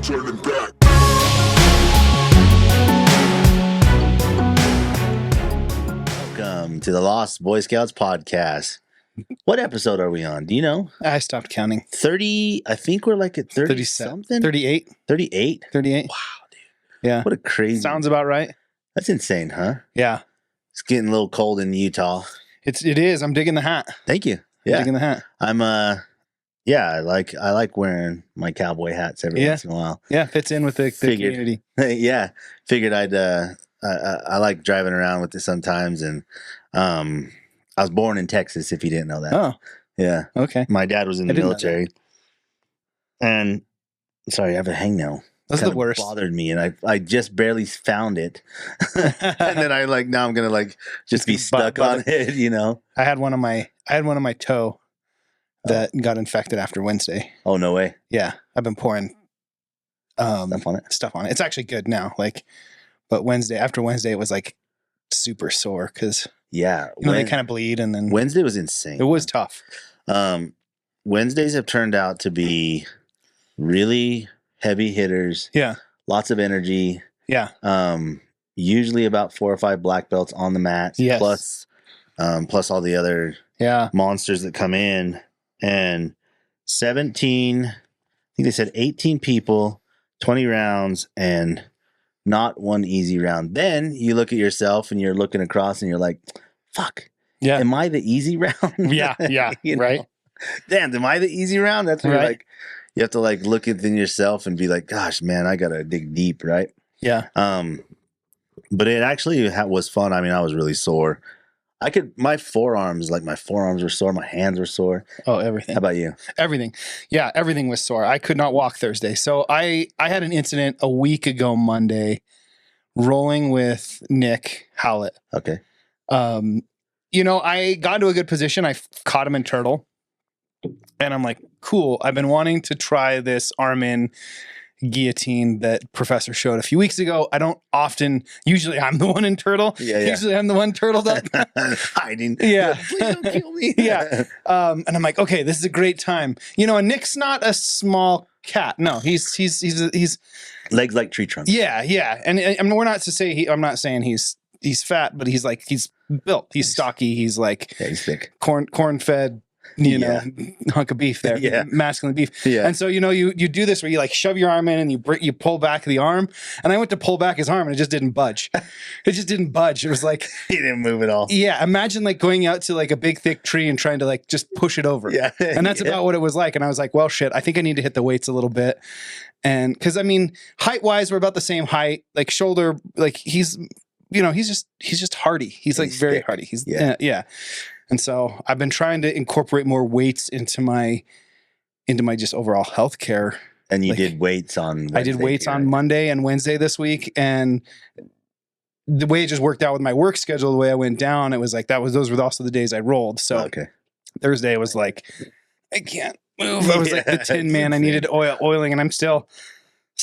turning back. Welcome to the Lost Boy Scouts podcast. What episode are we on? Do you know? I stopped counting. 30, I think we're like at 30 something. 38. 38? 38. Wow, dude. Yeah. What a crazy. Sounds about right. That's insane, huh? Yeah. It's getting a little cold in Utah. It is. I'm digging the hat. Thank you. I'm Yeah. digging the hat. I like wearing my cowboy hats every once in a while. Yeah, fits in with the community. Yeah. Figured I like driving around with it sometimes, and I was born in Texas, if you didn't know that. Oh. Yeah. Okay. My dad was in the didn't know military. And sorry, I have a hangnail. That's the worst. Bothered me, and I just barely found it. And then now I'm gonna just be stuck on it, you know. I had one on my toe that got infected after Wednesday. Oh, no way. Yeah. I've been pouring Stuff on it. It's actually good now. But after Wednesday it was super sore because they kind of bleed, and then Wednesday was insane. It was tough. Wednesdays have turned out to be really heavy hitters. Yeah. Lots of energy. Yeah. Usually about 4 or 5 black belts on the mat. Yes. Plus all the other monsters that come in. And 17, I think they said 18 people, 20 rounds, and not one easy round. Then you look at yourself and you're looking across and you're like, fuck. Yeah. Am I the easy round? Yeah. Right. Damn, am I the easy round? That's where right. You have to look within yourself and be like, gosh, man, I got to dig deep, right? Yeah. But it actually was fun. I mean, I was really sore. My forearms were sore. My hands were sore. Oh, everything. How about you? Everything. Yeah, everything was sore. I could not walk Thursday. So I had an incident a week ago Monday rolling with Nick Howlett. Okay. I got into a good position. I caught him in turtle. And I'm like, cool. I've been wanting to try this arm-in guillotine that Professor showed a few weeks ago. I don't often, usually I'm the one in turtle. Yeah. Usually I'm the one turtled up. Hiding. Yeah. Please don't kill me. Yeah. And I'm like, okay, this is a great time. And Nick's not a small cat. No, he's legs like tree trunks. Yeah. Yeah. And we're not to say I'm not saying he's fat, but he's built. He's stocky. He's he's thick. Corn fed. Hunk of beef there, masculine beef. Yeah. And so, you do this where you shove your arm in and you pull back the arm. And I went to pull back his arm and it just didn't budge. It just didn't budge. It was he didn't move at all. Yeah. Imagine going out to a big thick tree and trying to just push it over. Yeah. And that's about what it was like. And I was like, well, shit, I think I need to hit the weights a little bit. And cause height wise, we're about the same height, shoulder, he's just hardy. He's very thick. hardy. He's yeah. And so I've been trying to incorporate more weights into my just overall healthcare. And you did weights on Wednesday. I did weights on Monday and Wednesday this week. And the way it just worked out with my work schedule, the way I went down, it was those were also the days I rolled. So Thursday was I can't move. I was the Tin Man. I needed oiling, and I'm still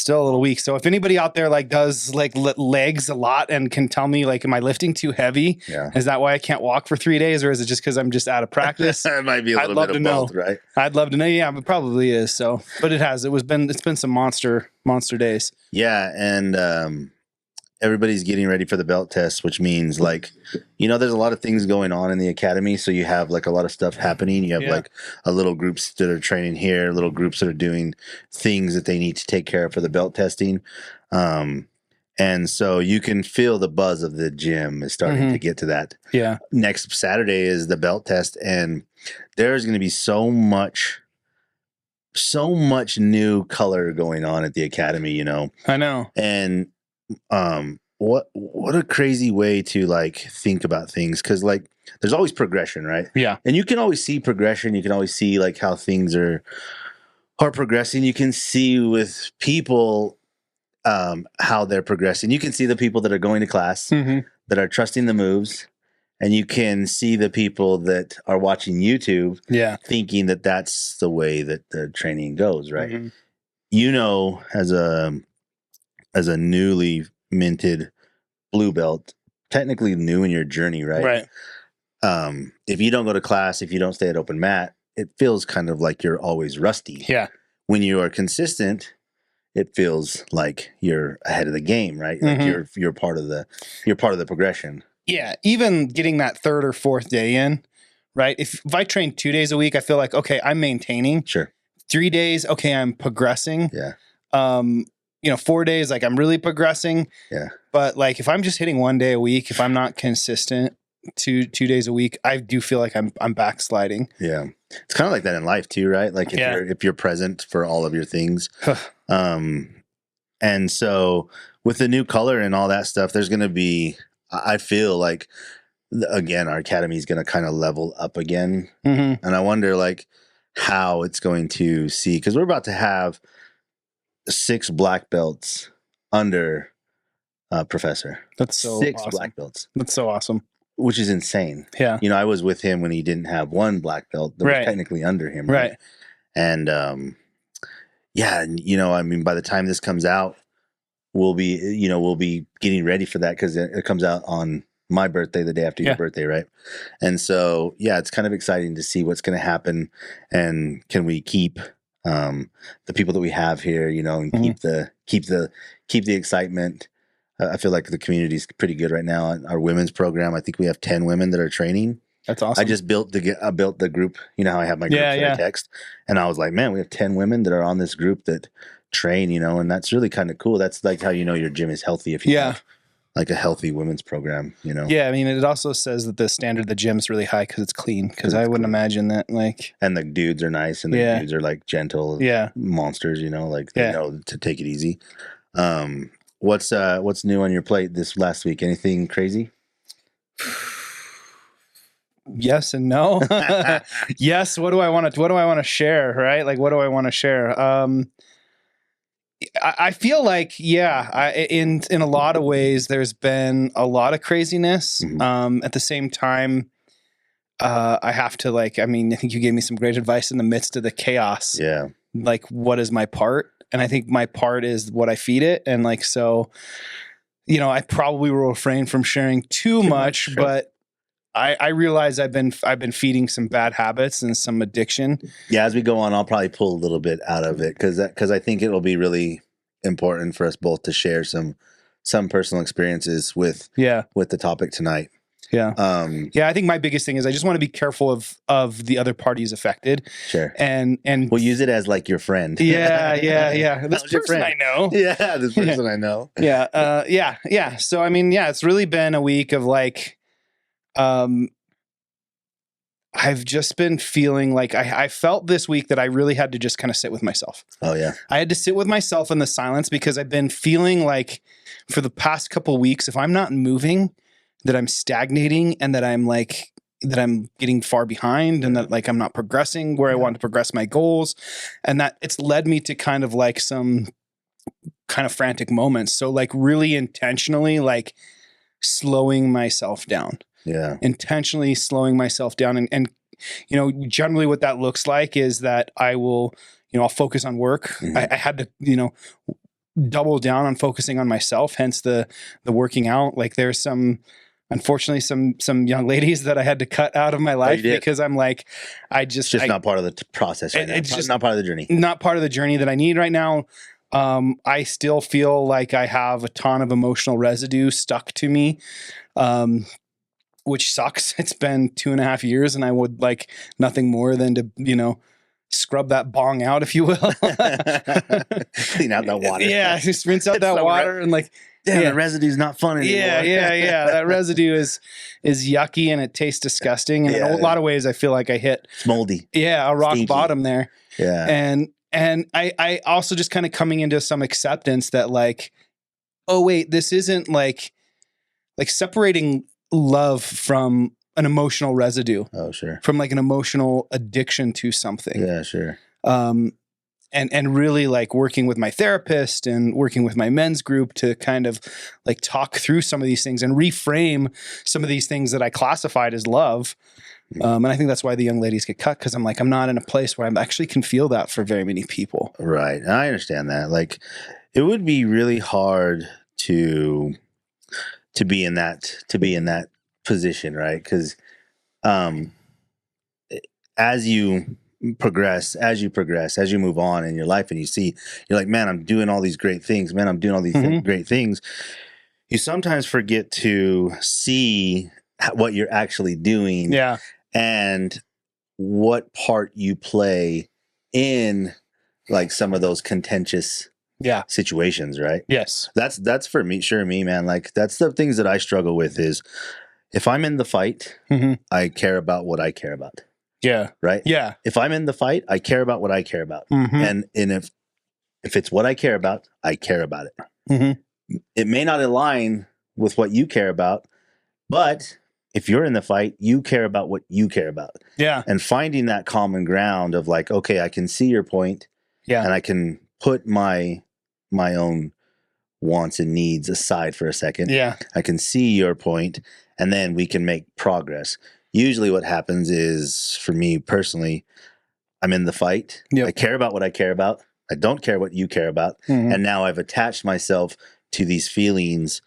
a little weak. So if anybody out there does legs a lot and can tell me am I lifting too heavy? Yeah. Is that why I can't walk for 3 days, or is it just because I'm just out of practice? It might be a little bit of both, right? I'd love to know. Yeah, it probably is. So, but it's been some monster days. Yeah, and everybody's getting ready for the belt test, which means there's a lot of things going on in the academy. So you have a lot of stuff happening. You have a little groups that are training here, little groups that are doing things that they need to take care of for the belt testing. And so you can feel the buzz of the gym is starting to get to that. Yeah. Next Saturday is the belt test, and there's going to be so much new color going on at the academy, I know. And what a crazy way to think about things, because there's always progression, right? Yeah. And you can always see progression. You can always see how things are progressing. You can see with people how they're progressing. You can see the people that are going to class, that are trusting the moves, and you can see the people that are watching YouTube, thinking that that's the way that the training goes, right? As a newly minted blue belt, technically new in your journey, right? Right. If you don't go to class, if you don't stay at open mat, it feels kind of like you're always rusty. Yeah. When you are consistent, it feels like you're ahead of the game, right? Like you're part of the progression. Yeah, even getting that third or fourth day in, right? If I train 2 days a week, I feel like, okay, I'm maintaining. Sure. 3 days, okay, I'm progressing. Yeah. 4 days, like I'm really progressing. Yeah. But like if I'm just hitting 1 day a week, if I'm not consistent 2 days a week, I do feel like I'm backsliding. Yeah. It's kind of like that in life too, right? Like if you're present for all of your things. And so with the new color and all that stuff, there's going to be, I feel like, again, our academy is going to kind of level up again. And I wonder like how it's going to see, because we're about to have 6 black belts under Professor. That's so 6 awesome. black belts. That's so awesome. Which is insane. Yeah. You know, I was with him when he didn't have 1 black belt that was technically under him. Right. And yeah, you know, I mean, by the time this comes out, we'll be getting ready for that, because it comes out on my birthday, the day after your birthday, right? And so, yeah, it's kind of exciting to see what's going to happen, and can we keep the people that we have here, you know, and keep the excitement. I feel like the community is pretty good right now. Our women's program, I think we have 10 women that are training. That's awesome. I just built the group. You know how I have my group that I text, and I was like, man, we have 10 women that are on this group that train, you know, and that's really kind of cool. That's like how you know your gym is healthy, if you have like a healthy women's program, you know. Yeah, I mean, it also says that the standard of the gym's really high because it's clean. Because I wouldn't imagine that, like, and the dudes are nice, and the dudes are like gentle, monsters, you know, like they know to take it easy. What's new on your plate this last week? Anything crazy? Yes and no. Yes. What do I want to share? Right? Like, what do I want to share? I feel like, in a lot of ways, there's been a lot of craziness. At the same time, I have to I think you gave me some great advice in the midst of the chaos. Yeah. Like, what is my part? And I think my part is what I feed it. And like, so, you know, I probably will refrain from sharing too much, but I realize I've been feeding some bad habits and some addiction. Yeah, as we go on, I'll probably pull a little bit out of it because I think it'll be really important for us both to share some personal experiences with the topic tonight. Yeah. I think my biggest thing is I just want to be careful of the other parties affected. Sure. And we'll use it as like your friend. Yeah. This person I know. Yeah, this person I know. Yeah. So I mean, it's really been a week of like. I've just been feeling like I felt this week that I really had to just kind of sit with myself. Oh yeah. I had to sit with myself in the silence because I've been feeling like for the past couple weeks, if I'm not moving, that I'm stagnating and that I'm getting far behind and that like I'm not progressing where I want to progress my goals. And that it's led me to kind of like some kind of frantic moments. So like really intentionally like slowing myself down. Yeah. Intentionally slowing myself down. And, you know, generally what that looks like is that I will, you know, I'll focus on work. I had to, you know, double down on focusing on myself, hence the working out. Like there's unfortunately some young ladies that I had to cut out of my life because I'm like, it's just not part of the process right now. It's just not part of the journey. Not part of the journey that I need right now. I still feel like I have a ton of emotional residue stuck to me. Which sucks. It's been 2.5 years and I would like nothing more than to, you know, scrub that bong out, if you will. Clean out that water. Yeah. Just rinse out that water and like, the residue's not fun anymore. Yeah. That residue is yucky and it tastes disgusting. And in a lot of ways, I feel like I hit it's moldy. Yeah. A rock Stinky. Bottom there. Yeah. And I also just kind of coming into some acceptance that like, oh wait, this isn't like separating love from an emotional residue. Oh, sure. From like an emotional addiction to something. Yeah, sure. And really like working with my therapist and working with my men's group to kind of like talk through some of these things and reframe some of these things that I classified as love. And I think that's why the young ladies get cut, because I'm like, I'm not in a place where I actually can feel that for very many people. Right. I understand that. Like it would be really hard to be in that position, right? Because as you progress, as you move on in your life, and you're like, man, I'm doing all these great things, man, I'm doing all these great things. You sometimes forget to see what you're actually doing, and what part you play in like some of those contentious situations, right? Yes. That's for me, man. Like that's the things that I struggle with is if I'm in the fight, I care about what I care about. Yeah. Right? Yeah. If I'm in the fight, I care about what I care about. And if it's what I care about, I care about it. It may not align with what you care about, but if you're in the fight, you care about what you care about. Yeah. And finding that common ground of like, okay, I can see your point. Yeah. And I can put my own wants and needs aside for a second. Yeah. I can see your point, and then we can make progress. Usually what happens is, for me personally, I'm in the fight. Yep. I care about what I care about. I don't care what you care about. And now I've attached myself to these feelings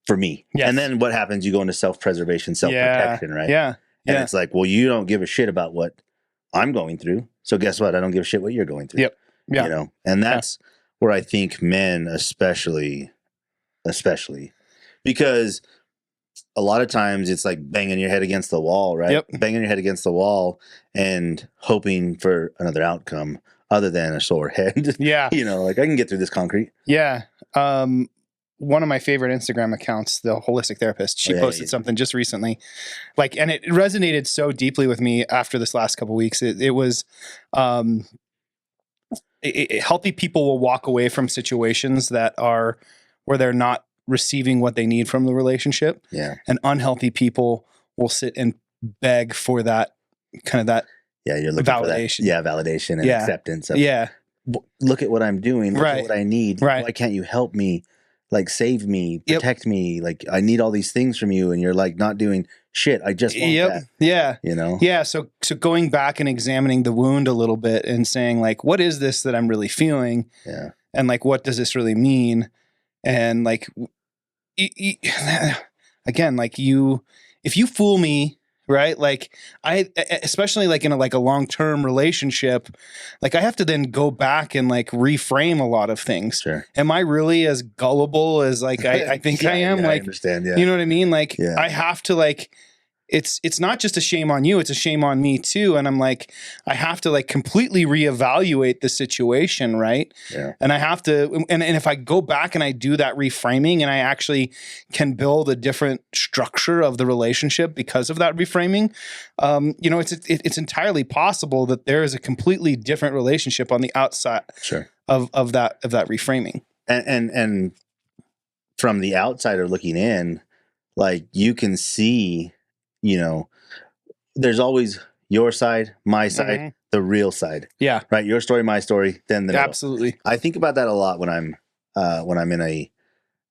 for me. Yes. And then what happens? You go into self-preservation, self-protection, right? Yeah. And it's like, well, you don't give a shit about what I'm going through. So guess what? I don't give a shit what you're going through. Yep. Yeah. You know, and that's where I think men especially, because a lot of times it's like banging your head against the wall, right? Yep. Banging your head against the wall and hoping for another outcome other than a sore head. Yeah. You know, like I can get through this concrete. Yeah. One of my favorite Instagram accounts, the Holistic Therapist, she posted something just recently, like, and it resonated so deeply with me after this last couple of weeks. It was, healthy people will walk away from situations that are where they're not receiving what they need from the relationship. Yeah. And unhealthy people will sit and beg for that kind of that. Yeah. You're looking validation. For that. Yeah. Validation and acceptance. Of, look at what I'm doing. Look at what I need. Right. Why can't you help me? Like save me, protect me. Like I need all these things from you, and you're like not doing shit. I just want that. Yeah. You know? Yeah. So going back and examining the wound a little bit and saying like, what is this that I'm really feeling? Yeah. And like, what does this really mean? And like, again, like if you fool me, right? Like especially like in a long-term relationship, like I have to then go back and like reframe a lot of things. Sure. Am I really as gullible as like I think I am? Like, I understand. Yeah. You know what I mean? Like I have to like, it's not just a shame on you, it's a shame on me too. And I'm like, I have to like completely reevaluate the situation. Right. Yeah. And I have to, and if I go back and I do that reframing and I actually can build a different structure of the relationship because of that reframing, you know, it's entirely possible that there is a completely different relationship on the outside of that reframing. And from the outsider looking in, like you can see, you know, there's always your side, my side, the real side. Yeah. Right. Your story, my story, then the middle. Absolutely. I think about that a lot when I'm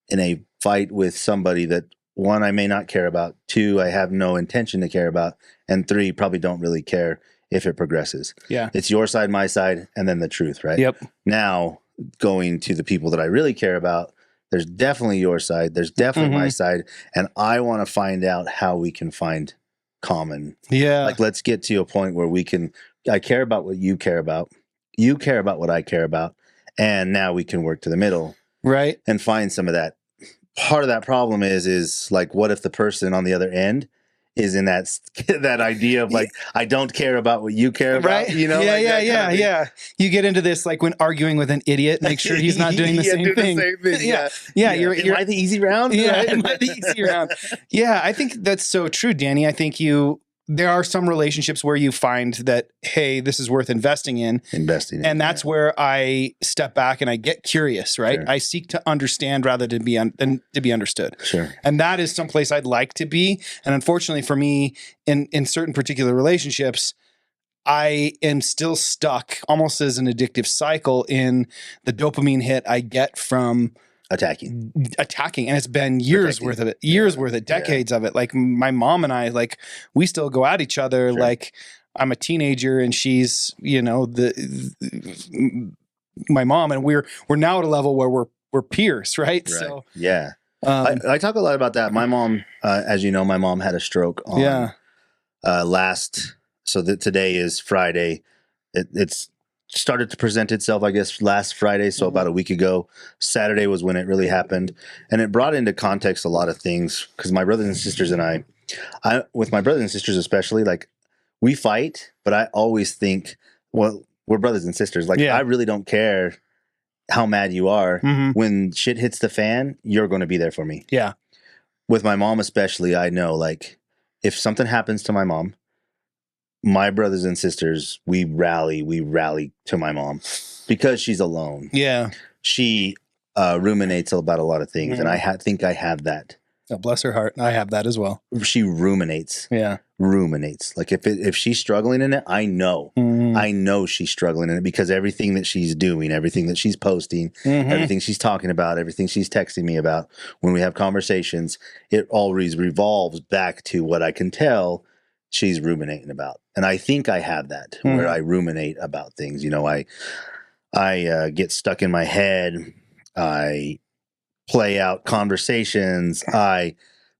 in a fight with somebody that, one, I may not care about, two, I have no intention to care about, and three, probably don't really care if it progresses. Yeah. It's your side, my side, and then the truth, right? Yep. Now going to the people that I really care about, there's definitely your side. There's definitely my side. And I want to find out how we can find common. Yeah. Like, let's get to a point where I care about what you care about. You care about what I care about. And now we can work to the middle. Right. And find some of that. Part of that problem is like, what if the person on the other end is in that idea of like, I don't care about what you care about, right? You know? Yeah, like yeah. You get into this, like when arguing with an idiot, make sure he's not doing the same thing. Yeah. You're am I the easy round? Yeah, right? Am I the easy round? Yeah, I think that's so true, Danny. I think there are some relationships where you find that, hey, this is worth investing in. And that's where I step back and I get curious, right? Sure. I seek to understand rather than to be understood. Sure. And that is someplace I'd like to be. And unfortunately for me, in certain particular relationships, I am still stuck almost as an addictive cycle in the dopamine hit I get from attacking. And it's been years worth of it, decades of it. Like my mom and I, like we still go at each other. Sure. Like I'm a teenager and she's, you know, my mom, and we're now at a level where we're peers. Right. So, yeah. I talk a lot about that. My mom, as you know, my mom had a stroke on last so that today is Friday. It's started to present itself, I guess, last Friday. So about a week ago, Saturday was when it really happened. And it brought into context a lot of things because my brothers and sisters and I, with my brothers and sisters, especially, like we fight, but I always think, well, we're brothers and sisters. Like I really don't care how mad you are. When shit hits the fan, you're going to be there for me. Yeah. With my mom, especially, I know like if something happens to my mom, my brothers and sisters, we rally to my mom because she's alone. Yeah. She ruminates about a lot of things. And I think I have that. Oh, bless her heart. I have that as well. She ruminates. Yeah. Ruminates. Like if she's struggling in it, I know. I know she's struggling in it because everything that she's doing, everything that she's posting, everything she's talking about, everything she's texting me about, when we have conversations, it always revolves back to what I can tell she's ruminating about. And I think I have that where I ruminate about things. You know, I get stuck in my head. I play out conversations. I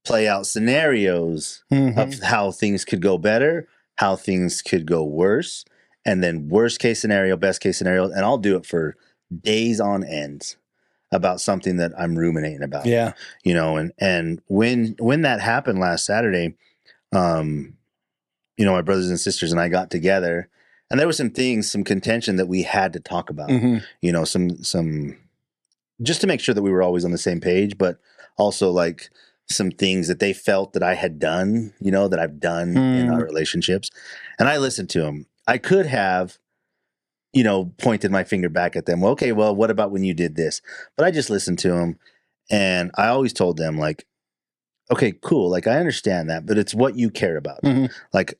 play out scenarios of how things could go better, how things could go worse, and then worst case scenario, best case scenario. And I'll do it for days on end about something that I'm ruminating about. Yeah. You know, and when that happened last Saturday, you know, my brothers and sisters and I got together, and there was some things, some contention that we had to talk about. You know, some just to make sure that we were always on the same page, but also like some things that they felt that I had done, you know, that I've done in our relationships. And I listened to them. I could have, you know, pointed my finger back at them. Well, okay, well, what about when you did this? But I just listened to them, and I always told them like, okay, cool. Like I understand that, but it's what you care about. Like,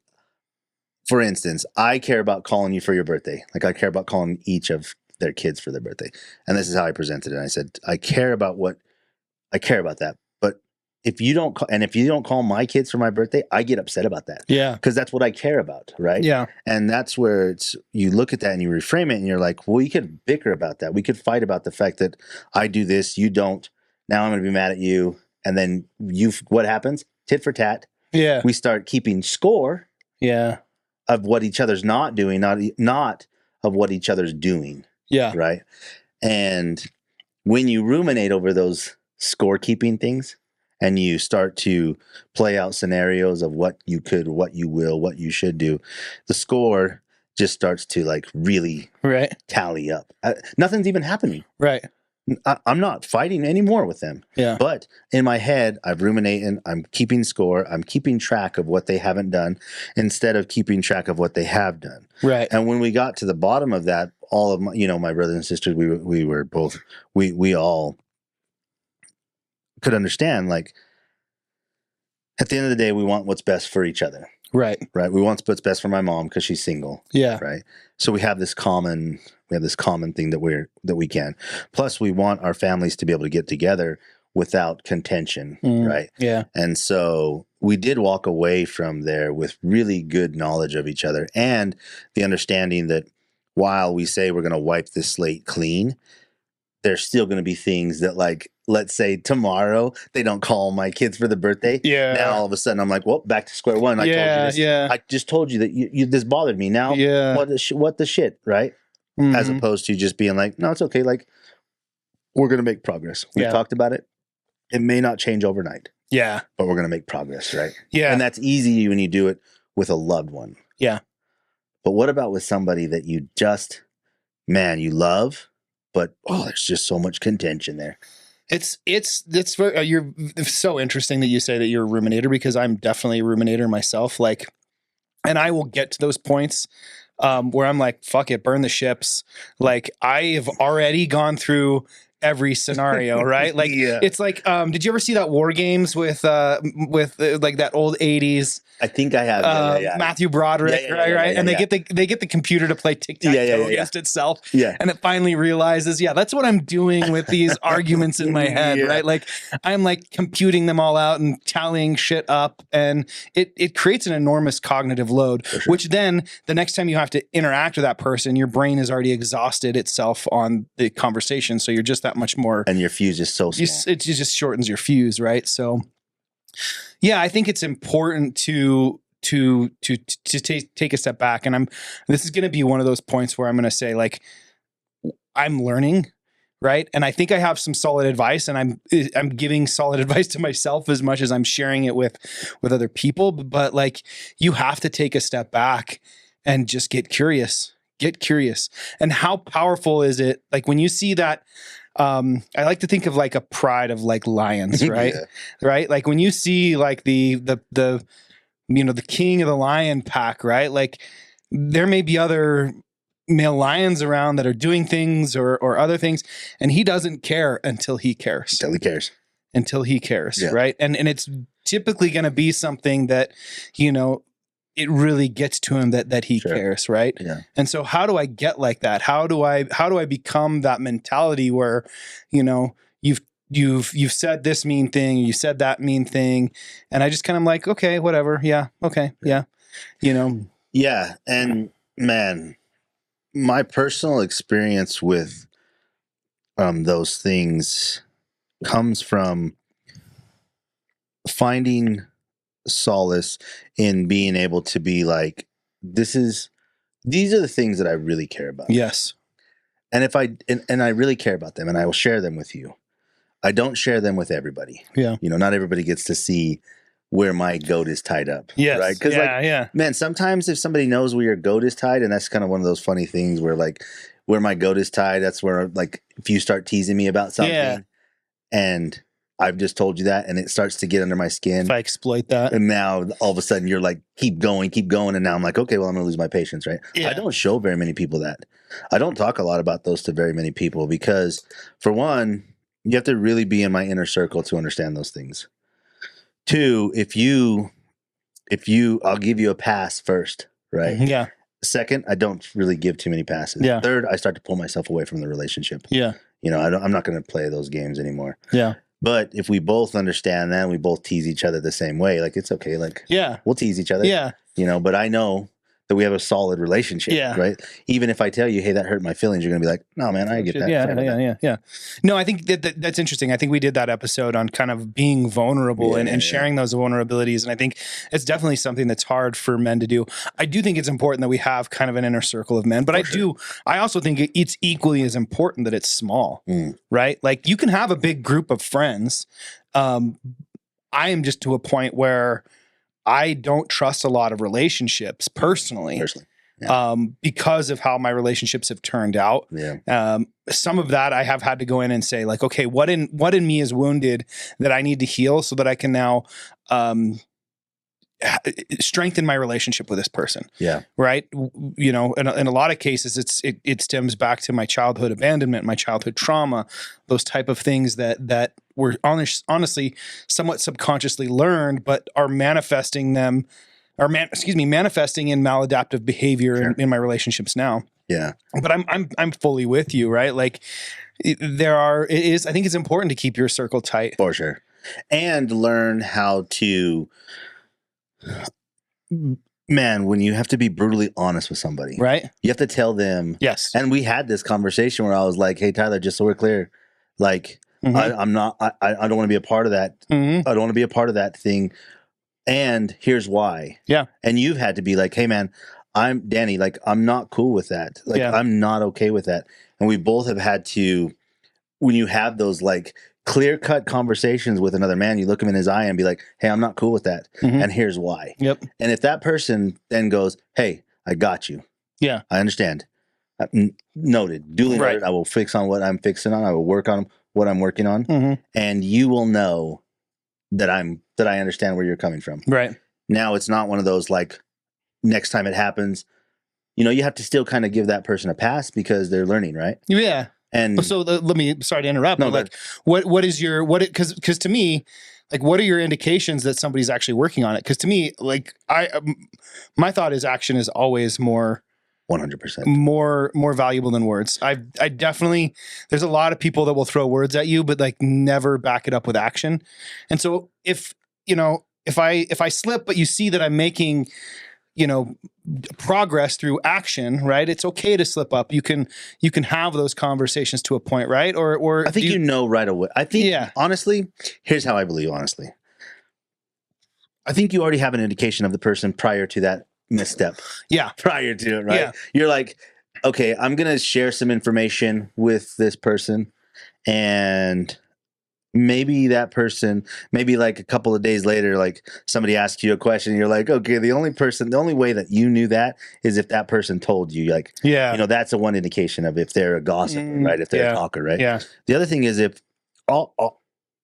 for instance, I care about calling you for your birthday. Like I care about calling each of their kids for their birthday. And this is how I presented it. I said, I care about that. But if you don't call my kids for my birthday, I get upset about that. Yeah. Because that's what I care about. Right. Yeah. And that's where you look at that and you reframe it and you're like, well, you could bicker about that. We could fight about the fact that I do this, you don't. Now I'm going to be mad at you. And then what happens? Tit for tat. Yeah. We start keeping score. Yeah. Of what each other's not doing, not of what each other's doing. Yeah. Right. And when you ruminate over those scorekeeping things and you start to play out scenarios of what you could, what you will, what you should do, the score just starts to like really tally up. Nothing's even happening. Right. I'm not fighting anymore with them. Yeah. But in my head, I've ruminated. I'm keeping score. I'm keeping track of what they haven't done instead of keeping track of what they have done. Right. And when we got to the bottom of that, all of my, you know, my brothers and sisters, we were both, we all could understand, like, at the end of the day, we want what's best for each other. Right. Right. We want what's best for my mom because she's single. Yeah. Right. So we have this common thing that we can. Plus, we want our families to be able to get together without contention. Right. Yeah. And so we did walk away from there with really good knowledge of each other and the understanding that while we say we're going to wipe this slate clean, there's still going to be things that, like, let's say tomorrow they don't call my kids for the birthday. Yeah. Now all of a sudden I'm like, well, back to square one. I told you this. Yeah. I just told you that you this bothered me. Now, what the shit, right? As opposed to just being like, no, it's okay. Like, we're going to make progress. We've talked about it. It may not change overnight. Yeah. But we're going to make progress, right? Yeah. And that's easy when you do it with a loved one. Yeah. But what about with somebody that you just, man, you love, but there's just so much contention there. It's you're so interesting that you say that you're a ruminator, because I'm definitely a ruminator myself. Like, and I will get to those points where I'm like, fuck it, burn the ships. Like, I have already gone through every scenario, right? Like, it's like, did you ever see that War Games with like that old 80s? I think I have. Matthew Broderick, right? And they get the computer to play tic-tac-toe against itself. Yeah. And it finally realizes, that's what I'm doing with these arguments in my head, right? Like, I'm like computing them all out and tallying shit up, and it creates an enormous cognitive load, which then the next time you have to interact with that person, your brain has already exhausted itself on the conversation. So you're just that much more. And your fuse is so small. It just shortens your fuse, right? So, yeah, I think it's important to take a step back. And this is going to be one of those points where I'm going to say, like, I'm learning, right? And I think I have some solid advice, and I'm giving solid advice to myself as much as I'm sharing it with other people. But like, you have to take a step back and just get curious. And how powerful is it? Like when you see that, I like to think of like a pride of like lions, right? Right. Like when you see like the king of the lion pack, right? Like there may be other male lions around that are doing things or other things, and he doesn't care until he cares. Until he cares. Yeah. Right. And it's typically going to be something that, it really gets to him that he cares, right? Yeah. And so how do I get like that? How do I become that mentality where, you've said this mean thing, you said that mean thing, and I just kind of like, okay, whatever. Yeah. Okay. Yeah. Yeah. And man, my personal experience with those things comes from finding solace in being able to be like, these are the things that I really care about. Yes. And if and I really care about them, and I will share them with you. I don't share them with everybody. Yeah. Not everybody gets to see where my goat is tied up. Yes. Right. Cause man, sometimes if somebody knows where your goat is tied, and that's kind of one of those funny things where like where my goat is tied, that's where like, if you start teasing me about something and I've just told you that, and it starts to get under my skin. If I exploit that. And now all of a sudden you're like, keep going. And now I'm like, okay, well, I'm going to lose my patience, right? Yeah. I don't show very many people that. I don't talk a lot about those to very many people because, for one, you have to really be in my inner circle to understand those things. Two, I'll give you a pass first, right? Yeah. Second, I don't really give too many passes. Yeah. Third, I start to pull myself away from the relationship. Yeah. I'm not going to play those games anymore. Yeah. But if we both understand that, and we both tease each other the same way, like, it's okay. Like, we'll tease each other. Yeah. But I know that we have a solid relationship. Yeah. Right. Even if I tell you, hey, that hurt my feelings, you're going to be like, no, man, I get that. Yeah. No, I think that's interesting. I think we did that episode on kind of being vulnerable and sharing those vulnerabilities. And I think it's definitely something that's hard for men to do. I do think it's important that we have kind of an inner circle of men, but I also think it's equally as important that it's small, right? Like you can have a big group of friends. I am just to a point where I don't trust a lot of relationships personally. Because of how my relationships have turned out. Yeah. Some of that I have had to go in and say like, okay, what in me is wounded that I need to heal so that I can now strengthen my relationship with this person. Yeah. Right. In a lot of cases, it stems back to my childhood abandonment, my childhood trauma, those type of things that were honestly somewhat subconsciously learned, but are manifesting in maladaptive behavior in my relationships now. Yeah. But I'm fully with you, right? Like I think it's important to keep your circle tight. For sure. And learn how to, man, when you have to be brutally honest with somebody, right? You have to tell them. Yes. And we had this conversation where I was like, hey, Tyler, just so we're clear, like, I don't want to be a part of that. I don't want to be a part of that thing. And here's why. Yeah. And you've had to be like, hey man, I'm Danny, like, I'm not cool with that. Like, I'm not okay with that. And we both have had to, when you have those like clear cut conversations with another man, you look him in his eye and be like, hey, I'm not cool with that. And here's why. Yep. And if that person then goes, hey, I got you. Yeah. I understand. Noted. Duly noted. I will fix on what I'm fixing on. I will work on what I'm working on. And you will know that I understand where you're coming from. Right. Now it's not one of those like next time it happens, you have to still kind of give that person a pass because they're learning, right? Yeah. And so sorry to interrupt, but like because to me, like, what are your indications that somebody's actually working on it? Because to me, like my thought is action is always more 100% more valuable than words. I definitely, there's a lot of people that will throw words at you, but like never back it up with action. And so if I slip, but you see that I'm making, progress through action, right? It's okay to slip up. You can have those conversations to a point, right? Or I think right away. I think honestly, here's how I believe, honestly. I think you already have an indication of the person prior to that misstep. Yeah. Prior to it, right? Yeah. You're like, okay, I'm going to share some information with this person, and maybe that person, maybe like a couple of days later, like somebody asks you a question, and you're like, okay, the only way that you knew that is if that person told you, like, that's a one indication of if they're a gossiper, right? If they're a talker, right? Yeah. The other thing is if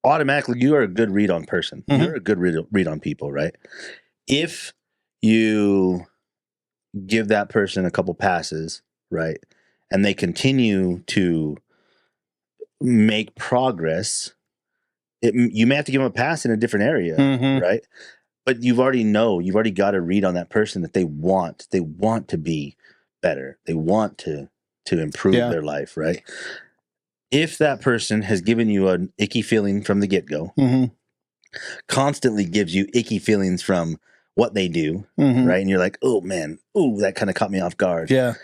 automatically you are a good read on person. Mm-hmm. You're a good read on people, right? If you give that person a couple passes, right, and they continue to make progress, you may have to give them a pass in a different area, right? But you've already got a read on that person that they want to be better. They want to improve their life, right? If that person has given you an icky feeling from the get-go, constantly gives you icky feelings from what they do, right? And you're like, oh man, that kind of caught me off guard. Yeah.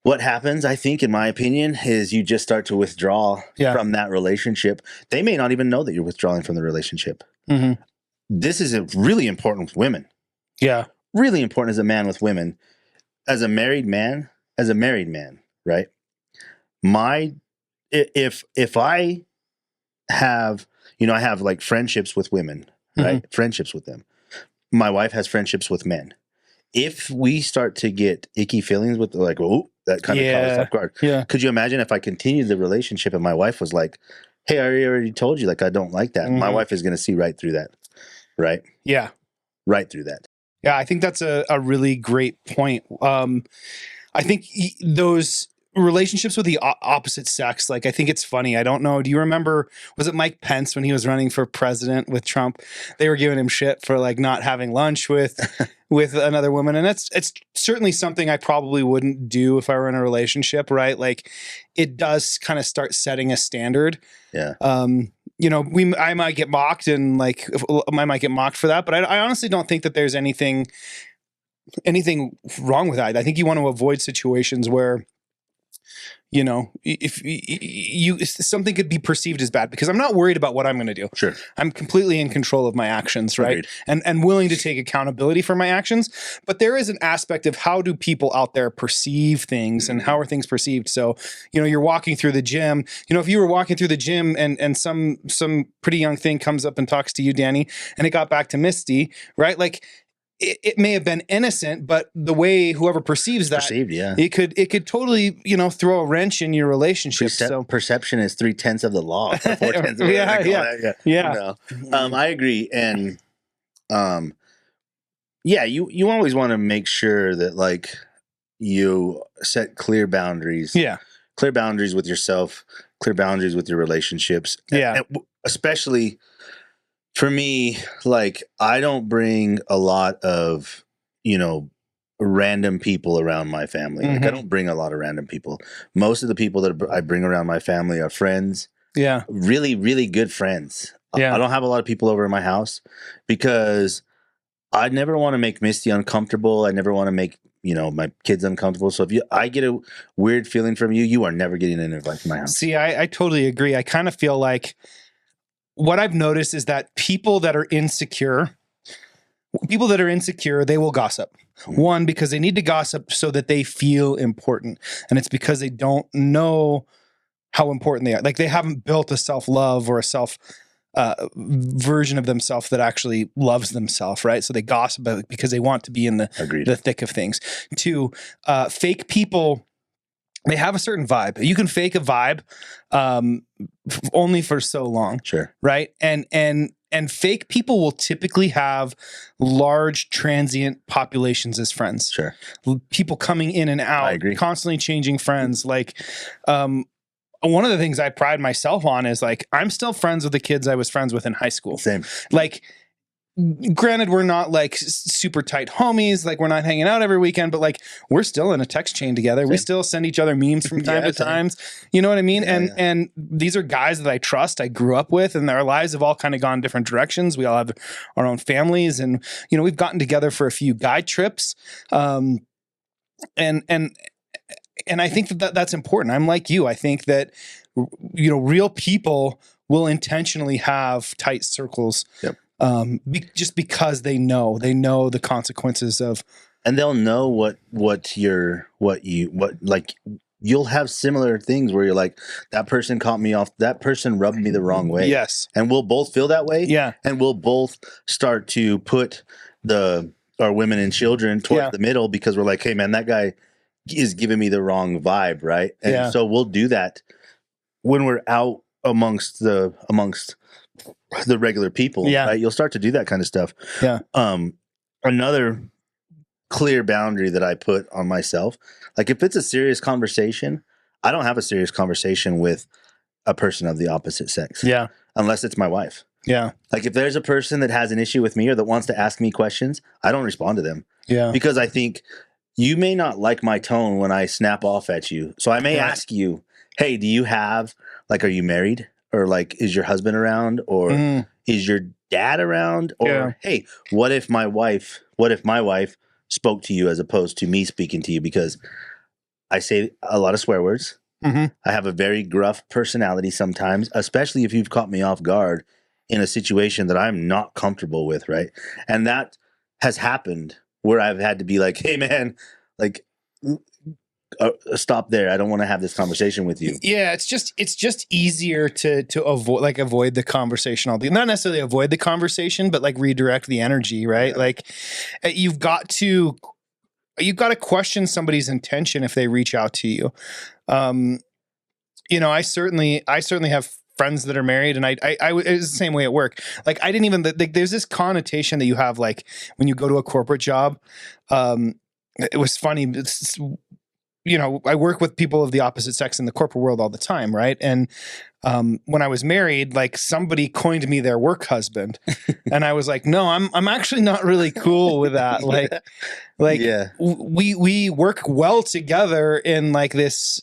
What happens, I think, in my opinion, is you just start to withdraw from that relationship. They may not even know that you're withdrawing from the relationship. This is really important with women. Yeah. Really important as a man with women. As a married man, right? If I have, I have like friendships with women, right? Friendships with them. My wife has friendships with men. If we start to get icky feelings with like, that kind of caught us off guard. Yeah. Could you imagine if I continued the relationship and my wife was like, hey, I already told you, like, I don't like that. My wife is going to see right through that. Right? Yeah. Right through that. Yeah, I think that's a really great point. I think those relationships with the opposite sex, like, I think it's funny. I don't know. Do you remember, was it Mike Pence when he was running for president with Trump? They were giving him shit for like not having lunch with another woman. And it's certainly something I probably wouldn't do if I were in a relationship, right? Like, it does kind of start setting a standard. Yeah. I might get mocked and like, I might get mocked for that, but I honestly don't think that there's anything wrong with that. I think you want to avoid situations where, if something could be perceived as bad, because I'm not worried about what I'm going to do. Sure. I'm completely in control of my actions, right? And willing to take accountability for my actions. But there is an aspect of how do people out there perceive things and how are things perceived? So, you're walking through the gym, if you were walking through the gym and some pretty young thing comes up and talks to you, Danny, and it got back to Misty, right? Like, it may have been innocent, but the way whoever perceives that, it could totally, throw a wrench in your relationship. Perception is 3/10 of the law. Or 4/10 of I agree. And, you always want to make sure that like you set clear boundaries. Yeah. Clear boundaries with yourself, clear boundaries with your relationships. Yeah. And especially for me, like, I don't bring a lot of, random people around my family. Like, I don't bring a lot of random people. Most of the people that I bring around my family are friends. Yeah. Really, really good friends. Yeah. I don't have a lot of people over in my house because I never want to make Misty uncomfortable. I never want to make, my kids uncomfortable. So if I get a weird feeling from you, you are never getting an invite to my house. See, I totally agree. I kind of feel like what I've noticed is that people that are insecure, they will gossip. One, because they need to gossip so that they feel important. And it's because they don't know how important they are. Like, they haven't built a self-love or a self version of themselves that actually loves themselves, right? So they gossip about it because they want to be in the thick of things. Two, fake people, they have a certain vibe. You can fake a vibe only for so long. Sure. Right? And fake people will typically have large transient populations as friends. Sure. People coming in and out. I agree. Constantly changing friends. Like, one of the things I pride myself on is like, I'm still friends with the kids I was friends with in high school. Same. Like, granted, we're not like super tight homies. Like, we're not hanging out every weekend, but like, we're still in a text chain together. Same. We still send each other memes from time to time. You know what I mean? And these are guys that I trust, I grew up with, and our lives have all kind of gone different directions. We all have our own families, and, we've gotten together for a few guide trips. And I think that's important. I'm like you. I think that, real people will intentionally have tight circles. Yep. just because they know the consequences of, and they'll know what you'll have similar things where you're like, that person caught me off, that person rubbed me the wrong way. Yes. And we'll both feel that way. Yeah. And we'll both start to put our women and children towards the middle, because we're like, hey man, that guy is giving me the wrong vibe. Right. And so we'll do that when we're out amongst the regular people. Yeah. Right. You'll start to do that kind of stuff. Yeah. Another clear boundary that I put on myself, like if it's a serious conversation, I don't have a serious conversation with a person of the opposite sex. Yeah. Unless it's my wife. Yeah. Like if there's a person that has an issue with me or that wants to ask me questions, I don't respond to them. Yeah. Because I think you may not like my tone when I snap off at you. So I may ask you, hey, do you have, like, are you married? Or like, is your husband around? Or is your dad around? Or hey, what if my wife spoke to you as opposed to me speaking to you? Because I say a lot of swear words. I have a very gruff personality sometimes, especially if you've caught me off guard in a situation that I'm not comfortable with, right? And that has happened where I've had to be like, hey man, like stop there. I don't want to have this conversation with you. Yeah, it's just easier to avoid the conversation. Not necessarily avoid the conversation, but like redirect the energy, right? Yeah. Like you've got to question somebody's intention if they reach out to you. I certainly have friends that are married, and it was the same way at work. Like I didn't even, there's this connotation that you have, like when you go to a corporate job. It was funny. I work with people of the opposite sex in the corporate world all the time, right? And when I was married, like somebody coined me their work husband, and I was like, no, I'm actually not really cool with that. We work well together in like this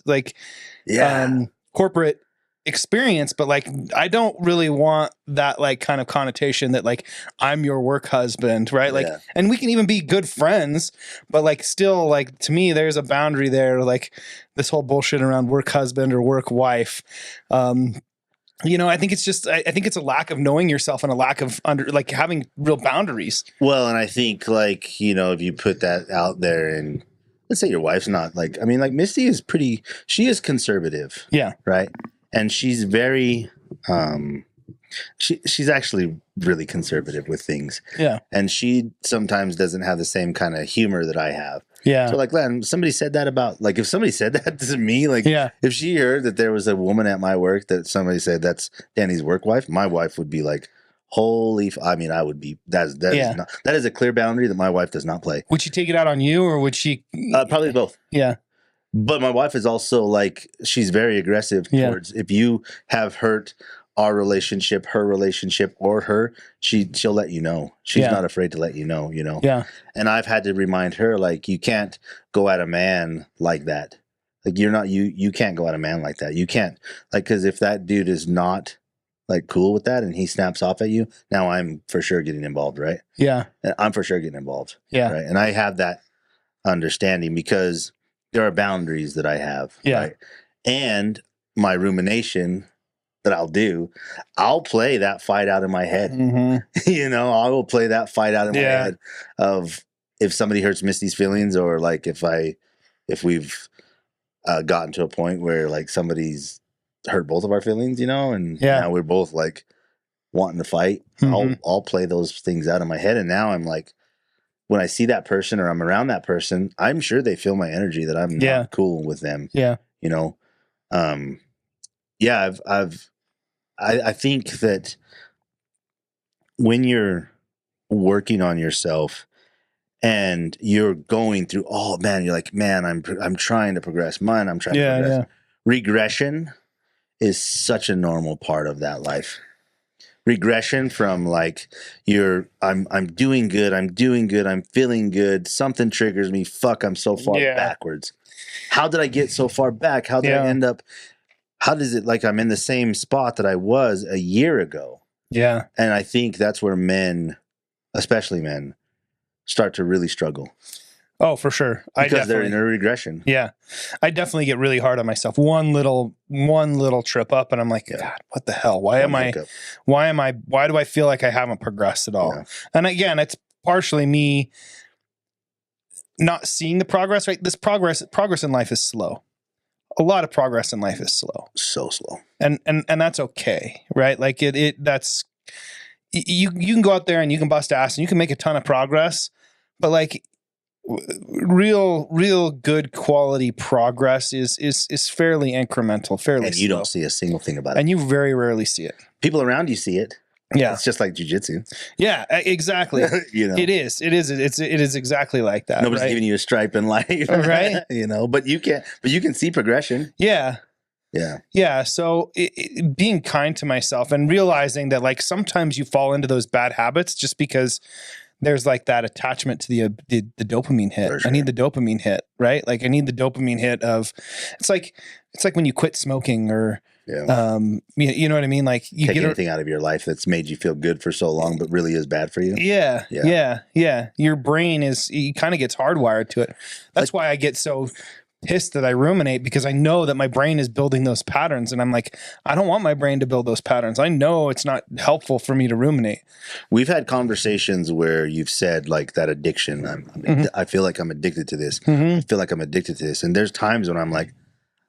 corporate experience, but like I don't really want that like kind of connotation that like I'm your work husband, right? Like, and we can even be good friends, but like still, like to me, there's a boundary there. Like this whole bullshit around work husband or work wife. I think it's just I think it's a lack of knowing yourself and a lack of having real boundaries. Well, and I think like if you put that out there, and let's say your wife's not like, I mean, like Misty is she is conservative. Yeah. Right. And she's very, she's actually really conservative with things. Yeah. And she sometimes doesn't have the same kind of humor that I have. Yeah. So like, somebody said that about, like, if somebody said that to me, like, if she heard that there was a woman at my work that somebody said that's Danny's work wife, my wife would be like, I would be, that is a clear boundary that my wife does not play. Would she take it out on you, or would she? Probably both. Yeah. But my wife is also like, she's very aggressive towards, if you have hurt our relationship, her relationship, or her, she'll let you know. She's not afraid to let you know, Yeah. And I've had to remind her, like, you can't go at a man like that. Like you can't go at a man like that. You can't, like, cause if that dude is not like cool with that and he snaps off at you, now I'm for sure getting involved. Right. Yeah. I'm for sure getting involved. Yeah. Right. And I have that understanding because there are boundaries that I have. Yeah. Right? And my rumination that I'll play that fight out in my head. Mm-hmm. I will play that fight out in my head of if somebody hurts Misty's feelings, or like if we've gotten to a point where like somebody's hurt both of our feelings, and now we're both like wanting to fight. Mm-hmm. I'll play those things out in my head. And now I'm like, when I see that person or I'm around that person, I'm sure they feel my energy that I'm not cool with them. Yeah. I think that when you're working on yourself and you're going through, you're like, man, I'm trying to progress. I'm trying to progress. Yeah. Regression is such a normal part of that life. Regression from like I'm doing good, I'm feeling good, something triggers me, I'm so far backwards. How did I get so far back? How did I end up? How does it, like, I'm in the same spot that I was a year ago? Yeah. And I think that's where men, especially men, start to really struggle. Oh, for sure. Because they're in a regression. Yeah. I definitely get really hard on myself. One little trip up and I'm like, God, what the hell? Why do I feel like I haven't progressed at all? Yeah. And again, it's partially me not seeing the progress, right? This progress in life is slow. A lot of progress in life is slow. So slow. And that's okay, right? Like that's you can go out there and you can bust ass and you can make a ton of progress, but like real good quality progress is fairly incremental, fairly and you slow. Don't see a single thing about it. And you very rarely see it. People around you see it. Yeah. It's just like jiu-jitsu. Yeah, exactly. It is exactly like that. Nobody's giving you a stripe in life. Right. But you can see progression. Yeah. Yeah. Yeah. So being kind to myself and realizing that like sometimes you fall into those bad habits just because there's like that attachment to the dopamine hit. Sure. I need the dopamine hit, right? Like I need the dopamine hit of, it's like when you quit smoking or, you know what I mean? Like you take anything out of your life that's made you feel good for so long, but really is bad for you. Yeah. Your brain kind of gets hardwired to it. That's why I get so pissed that I ruminate, because I know that my brain is building those patterns and I'm like, I don't want my brain to build those patterns. I know it's not helpful for me to ruminate. We've had conversations where you've said like that addiction. I feel like I'm addicted to this. I feel like I'm addicted to this. And there's times when I'm like,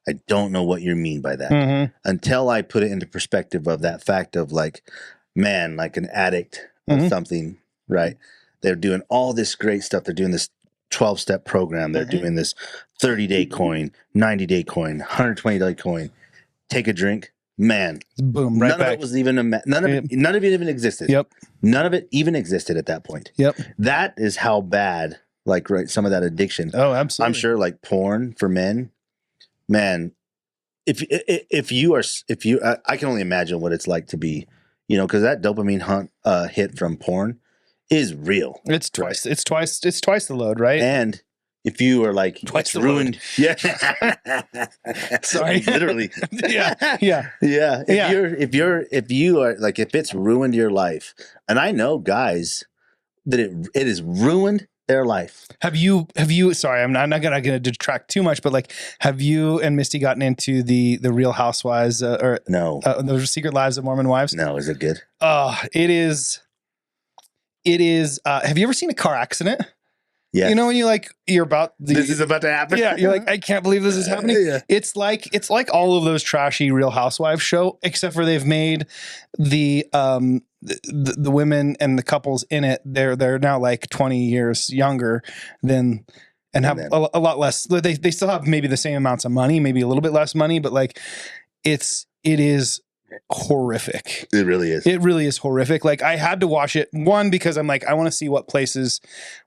I don't know what you mean by that until I put it into perspective of that fact of like, man, like an addict of something, right? They're doing all this great stuff. They're doing this 12-step program. They're doing this 30-day coin, 90-day coin, 120-day coin. Take a drink, man. Boom, right none back. of it was even none of it even existed. Yep. None of it even existed at that point. Yep. That is how bad, like, right, some of that addiction. Oh, absolutely. I'm sure, like porn for men, man. If you I can only imagine what it's like to be, because that dopamine hit from porn is real. It's twice the load, right? And if you are like twice the ruined, load. Yeah. Sorry, literally. yeah. If you are like, if it's ruined your life, and I know guys that it has ruined their life. Have you? Sorry, I'm not gonna detract too much, but like, have you and Misty gotten into the Real Housewives or no? The Secret Lives of Mormon Wives? No, is it good? It is. Have you ever seen a car accident? Yeah. You know when you're about this is about to happen. Yeah, you're like, I can't believe this is happening. Yeah. It's like all of those trashy Real Housewives show, except for they've made the women and the couples in it. They're now like 20 years younger than and have a lot less. They still have maybe the same amounts of money, maybe a little bit less money, but like it is horrific. It really is. It really is horrific. Like I had to watch it, one, because I'm like, I want to see what places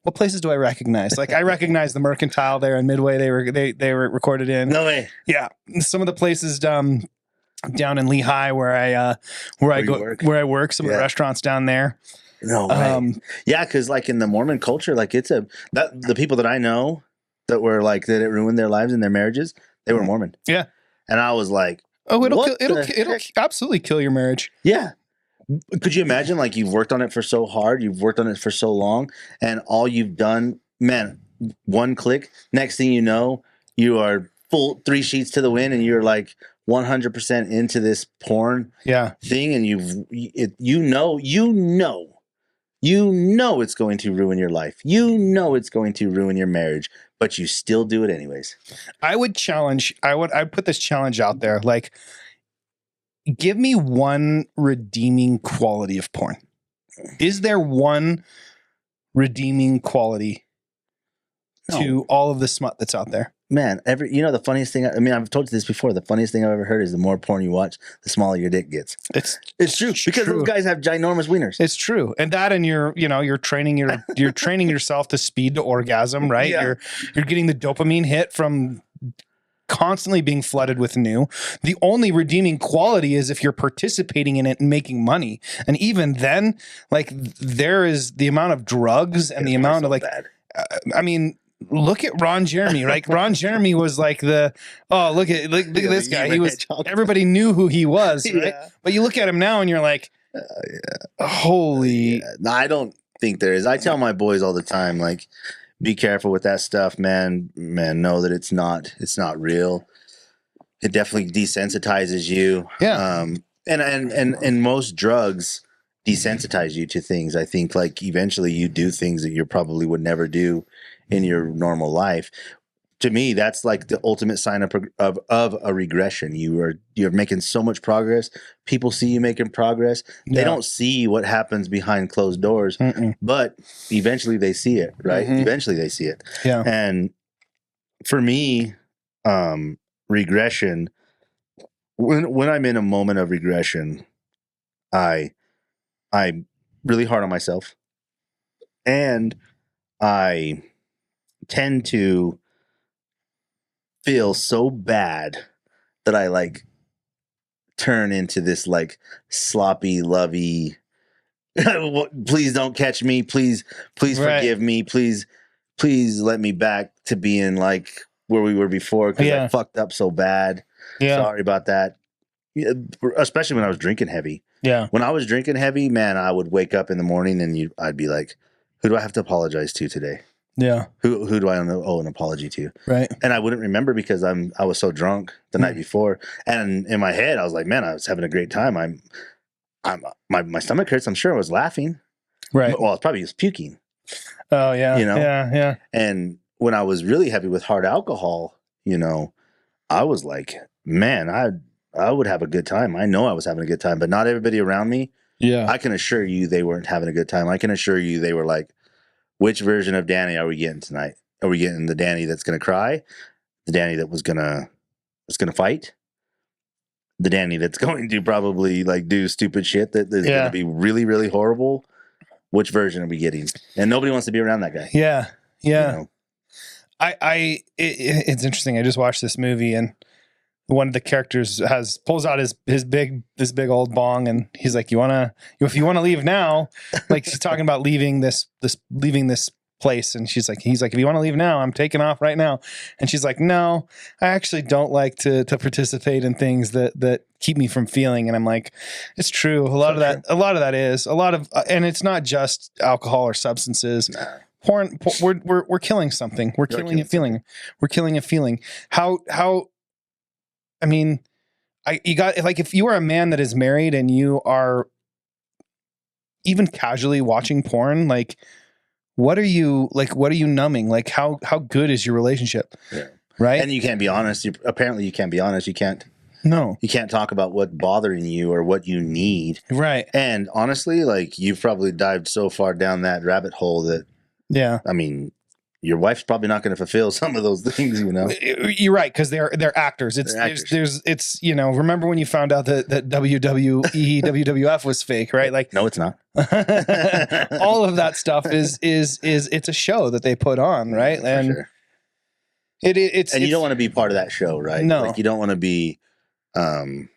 do I recognize? Like I recognize the Mercantile there in Midway. They were recorded in. No way. Yeah. Some of the places down in Lehigh where I work, some of the restaurants down there. No way. Yeah, because like in the Mormon culture, like the people that I know that were like that it ruined their lives and their marriages, they were Mormon. Yeah. And I was like, oh, it'll absolutely kill your marriage. Yeah. Could you imagine, like, you've worked on it for so hard, you've worked on it for so long, and all you've done, man, one click, next thing you know, you are full 3 sheets to the wind, and you're like 100% into this porn thing, and you know it's going to ruin your life. You know it's going to ruin your marriage, but you still do it anyways. I'd put this challenge out there. Like, give me one redeeming quality of porn. Is there one redeeming quality to all of the smut that's out there? Man, the funniest thing, I mean, I've told you this before, the funniest thing I've ever heard is the more porn you watch, the smaller your dick gets. It's true. Because those guys have ginormous wieners. It's true. And that, and you're training yourself to speed to orgasm, right? Yeah. You're getting the dopamine hit from constantly being flooded with new. The only redeeming quality is if you're participating in it and making money. And even then, like, there is the amount of drugs and the amount of I mean, look at Ron Jeremy. Like Ron Jeremy was like look at this guy. He was, everybody knew who he was, right? Yeah. But you look at him now and you're like, holy. Yeah. No, I don't think there is. I tell my boys all the time, like, be careful with that stuff, man. Know that it's not real. It definitely desensitizes you. Yeah. And most drugs desensitize you to things. I think like eventually you do things that you probably would never do in your normal life. To me, that's like the ultimate sign of a regression. You're making so much progress. People see you making progress. They don't see what happens behind closed doors, but eventually they see it, right? Eventually they see it. Yeah. And for me, regression, when I'm in a moment of regression, I'm really hard on myself, and I tend to feel so bad that I like turn into this like sloppy, lovey, please don't catch me, please forgive me, please let me back to being like where we were before, because I fucked up so bad. Sorry about that. Especially when I was drinking heavy. Yeah. When I was drinking heavy, man, I would wake up in the morning and I'd be like, who do I have to apologize to today? Yeah. Who do I owe an apology to? Right. And I wouldn't remember because I was so drunk the night before. And in my head, I was like, man, I was having a great time. My stomach hurts. I'm sure I was laughing. Right. Well, I probably was puking. Oh yeah. You know? Yeah. And when I was really heavy with hard alcohol, I was like, man, I would have a good time. I know I was having a good time, but not everybody around me. Yeah. I can assure you they weren't having a good time. I can assure you they were like, which version of Danny are we getting tonight? Are we getting the Danny that's going to cry? The Danny that's going to fight? The Danny that's going to probably like do stupid shit that is going to be really, really horrible? Which version are we getting? And nobody wants to be around that guy. Yeah. Yeah. It's interesting. I just watched this movie and one of the characters pulls out this big old bong, and he's like, if you want to leave now, like she's talking about leaving this place, and he's like, if you want to leave now, I'm taking off right now. And she's like, no, I actually don't like to participate in things that keep me from feeling. And I'm like, it's true. A lot of that is and it's not just alcohol or substances. Nah. Porn, we're killing something. We're killing a feeling. We're killing a feeling. How I mean, you got, like, if you are a man that is married and you are even casually watching porn, like, what are you numbing? Like, how good is your relationship? Yeah. Right. And you can't be honest. Apparently you can't be honest. You can't talk about what's bothering you or what you need. Right. And honestly, like, you've probably dived so far down that rabbit hole that, I mean, your wife's probably not going to fulfill some of those things, You're right, because they're actors. It's remember when you found out that WWE, WWF was fake, right? Like, no, it's not. All of that stuff is it's a show that they put on, right? For and sure. It's you don't want to be part of that show, right? No, like, you don't want to be. You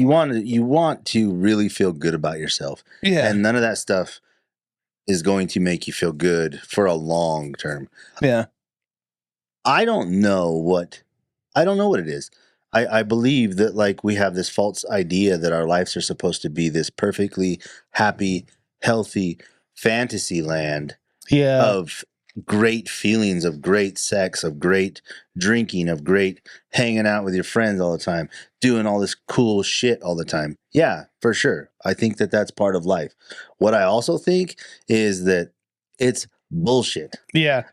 want to really feel good about yourself, and none of that stuff is going to make you feel good for a long term. Yeah. I don't know what it is. I believe that, like, we have this false idea that our lives are supposed to be this perfectly happy, healthy fantasy land of great feelings, of great sex, of great drinking, of great hanging out with your friends all the time, doing all this cool shit all the time. Yeah, for sure. I think that that's part of life. What I also think is that it's bullshit. Yeah.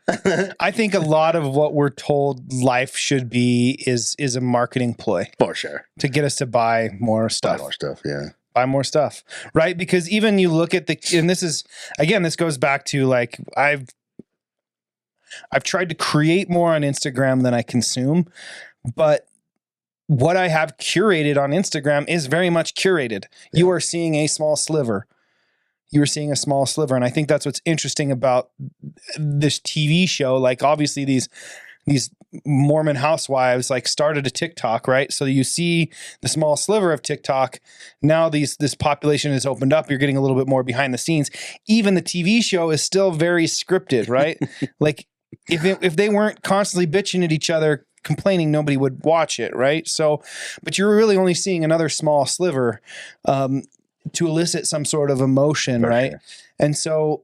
I think a lot of what we're told life should be is a marketing ploy. For sure. To get us to buy more stuff. Buy more stuff, yeah. Buy more stuff. Right? Because even you look at and this is, again, this goes back to, like, I've tried to create more on Instagram than I consume, but what I have curated on Instagram is very much curated. Yeah. You are seeing a small sliver. And I think that's what's interesting about this TV show. Like, obviously these Mormon housewives, like, started a TikTok, right? So you see the small sliver of TikTok. Now this population is opened up. You're getting a little bit more behind the scenes. Even the TV show is still very scripted, right? Like, if they weren't constantly bitching at each other, complaining, nobody would watch it, right? So, but you're really only seeing another small sliver to elicit some sort of emotion, right? Sure. And so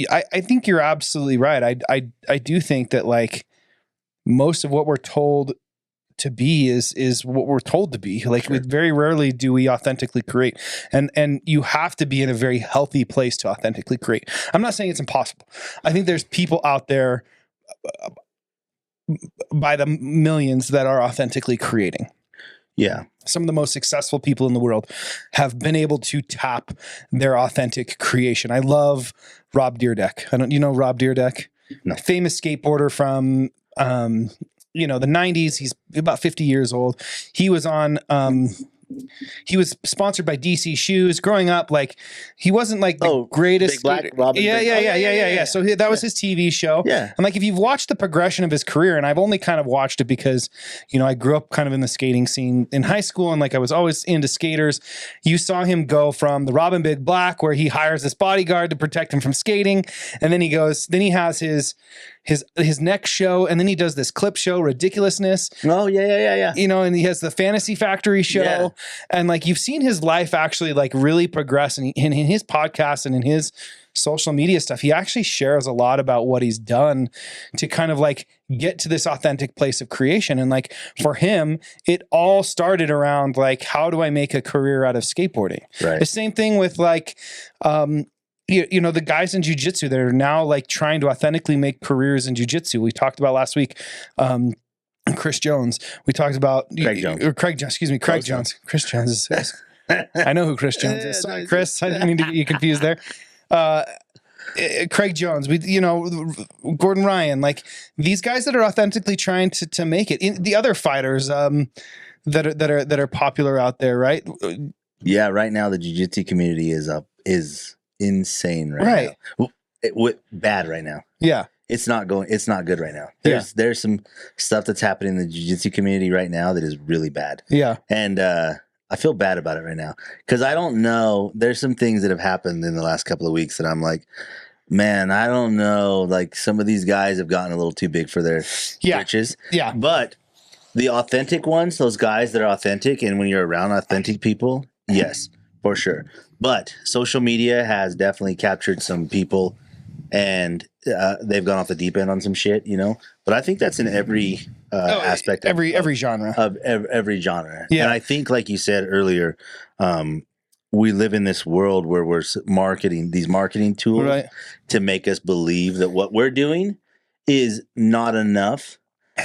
I think you're absolutely right. I do think that like most of what we're told to be is what we're told to be. Like we very rarely do we authentically create, and you have to be in a very healthy place to authentically create. I'm not saying it's impossible. I think there's people out there by the millions that are authentically creating. Yeah. Some of the most successful people in the world have been able to tap their authentic creation. I love Rob Dyrdek. You know Rob Dyrdek? No. Famous skateboarder from the 90s. He's about 50 years old. He was on he was sponsored by DC Shoes. Growing up, like he wasn't like the greatest. Big Black Robin. Yeah. So that was his TV show. Yeah. And like if you've watched the progression of his career, and I've only kind of watched it because I grew up kind of in the skating scene in high school, and like I was always into skaters. You saw him go from the Robin Big Black, where he hires this bodyguard to protect him from skating, and then he has his next show, and then he does this clip show, Ridiculousness. Oh yeah. And he has the Fantasy Factory show, and like you've seen his life actually like really progress, and in his podcast and in his social media stuff, he actually shares a lot about what he's done to kind of like get to this authentic place of creation. And like for him, it all started around like, how do I make a career out of skateboarding? Right. The same thing with like, the guys in jiu-jitsu that are now like trying to authentically make careers in jiu-jitsu. We talked about last week, Chris Jones. We talked about Craig Jones. Chris Jones is. I know who Chris Jones is. Sorry, Chris. I didn't mean to get you confused there. Craig Jones. Gordon Ryan. Like these guys that are authentically trying to make it. The other fighters that are popular out there, right? Yeah. Right now, the jiu-jitsu community is insane right now. Bad right now. Yeah. It's not good right now. There's some stuff that's happening in the jiu-jitsu community right now that is really bad. Yeah. And I feel bad about it right now because I don't know. There's some things that have happened in the last couple of weeks that I'm like, man, I don't know. Like some of these guys have gotten a little too big for their britches. Yeah. But the authentic ones, those guys that are authentic, and when you're around authentic people, yes, for sure. But social media has definitely captured some people, and they've gone off the deep end on some shit, But I think that's in every aspect, every genre of every genre. Yeah. And I think, like you said earlier, we live in this world where we're marketing these marketing tools to make us believe that what we're doing is not enough,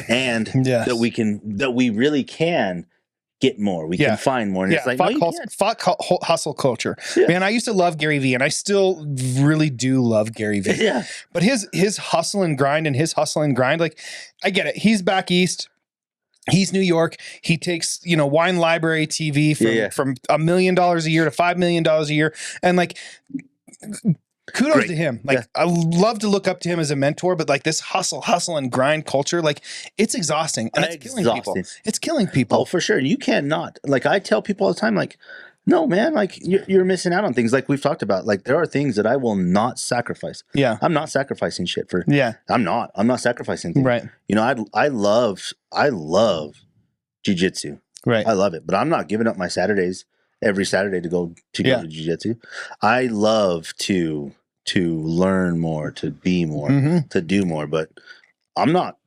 and that we really can get more. We can find more. And it's like, fuck hustle culture. Yeah. Man, I used to love Gary Vee, and I still really do love Gary Vee. Yeah. But his hustle and grind, like I get it. He's back east. He's New York. He takes, Wine Library TV from $1 million a year to $5 million a year. And like, kudos to him. Like I love to look up to him as a mentor, but like this hustle and grind culture, like it's exhausting and it's killing people. It's killing people. Oh, for sure. You cannot. Like I tell people all the time, like, no, man, like you're missing out on things like we've talked about. Like there are things that I will not sacrifice. Yeah. I'm not sacrificing shit for. Yeah. I'm not sacrificing things. Right. I love jiu-jitsu. Right. I love it, but I'm not giving up my Saturdays every Saturday to go to jiu-jitsu. I love to learn more, to be more, to do more, but I'm not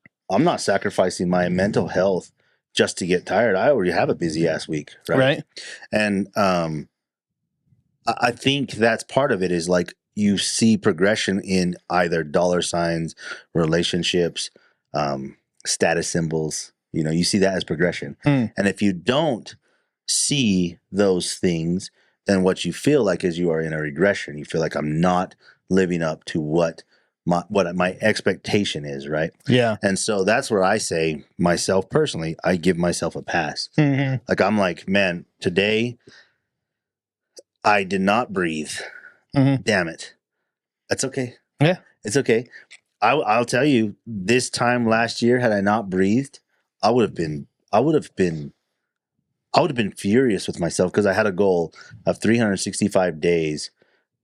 sacrificing my mental health just to get tired. I already have a busy ass week. Right. And, I think that's part of it is like you see progression in either dollar signs, relationships, status symbols, you see that as progression. And if you don't see those things, then what you feel like is you are in a regression. You feel like I'm not living up to what my expectation is, right? Yeah. And so that's where I say myself personally, I give myself a pass. Like I'm like, man, today I did not breathe. Damn it. That's okay. Yeah. It's okay. I'll tell you, this time last year, had I not breathed, I would have been furious with myself because I had a goal of 365 days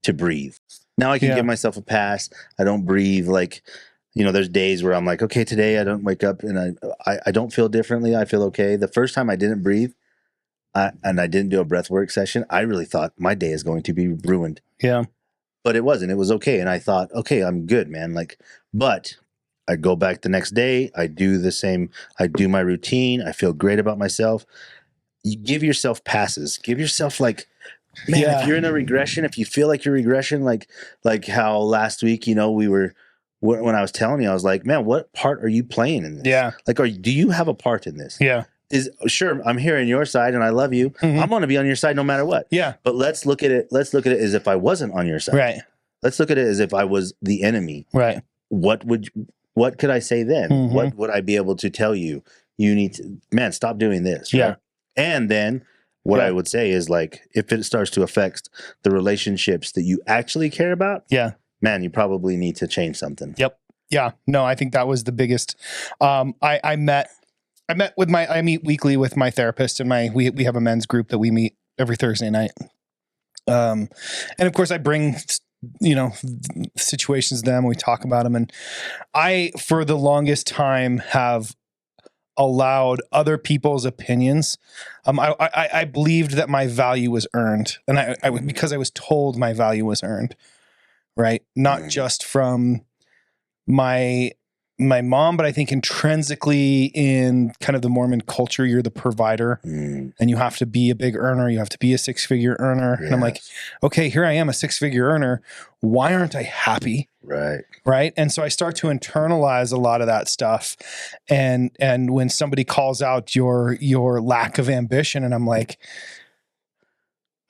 to breathe. Now I can give myself a pass. I don't breathe. Like, there's days where I'm like, okay, today I don't wake up and I don't feel differently. I feel okay. The first time I didn't breathe and I didn't do a breath work session, I really thought my day is going to be ruined. Yeah. but it wasn't. It was okay. And I thought, okay, I'm good, man. Like, but I go back the next day. I do the same. I do my routine. I feel great about myself. You give yourself passes. Give yourself like, man, if you're in a regression, if you feel like you're regression, like how last week, we were, when I was telling you, I was like, man, what part are you playing in this? Yeah. Like, do you have a part in this? Yeah. Sure, I'm here on your side and I love you. Mm-hmm. I'm going to be on your side no matter what. Yeah. But let's look at it as if I wasn't on your side. Right. Let's look at it as if I was the enemy. Right. What could I say then? Mm-hmm. What would I be able to tell you? You need to, man, stop doing this. Yeah. Right? And then what I would say is, like, if it starts to affect the relationships that you actually care about, man, you probably need to change something. Yep. Yeah. No, I think that was the biggest. I meet weekly with my therapist, and we have a men's group that we meet every Thursday night. And of course I bring, situations to them. We talk about them. And I, for the longest time, have allowed other people's opinions. I believed that my value was earned, and I because I was told my value was earned, right? Not just from my mom, but I think intrinsically in kind of the Mormon culture, you're the provider, and you have to be a big earner. You have to be a 6-figure earner. Yes. And I'm like, okay, here I am, a 6-figure earner. Why aren't I happy? Right. And so I start to internalize a lot of that stuff. And when somebody calls out your lack of ambition, and I'm like,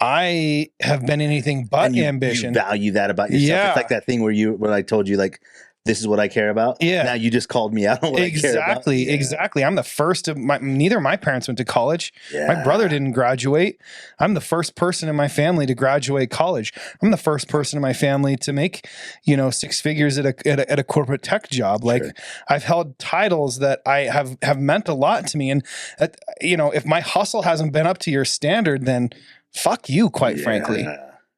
I have been anything but ambition. You value that about yourself. Yeah. It's like that thing where I told you, like, this is what I care about. Yeah. Now you just called me out on what I care about. Yeah. Exactly. I'm the first of neither of my parents went to college. Yeah. My brother didn't graduate. I'm the first person in my family to graduate college. I'm the first person in my family to make, 6 figures at a corporate tech job. Like, sure. I've held titles that I have meant a lot to me. And, if my hustle hasn't been up to your standard, then fuck you, quite frankly.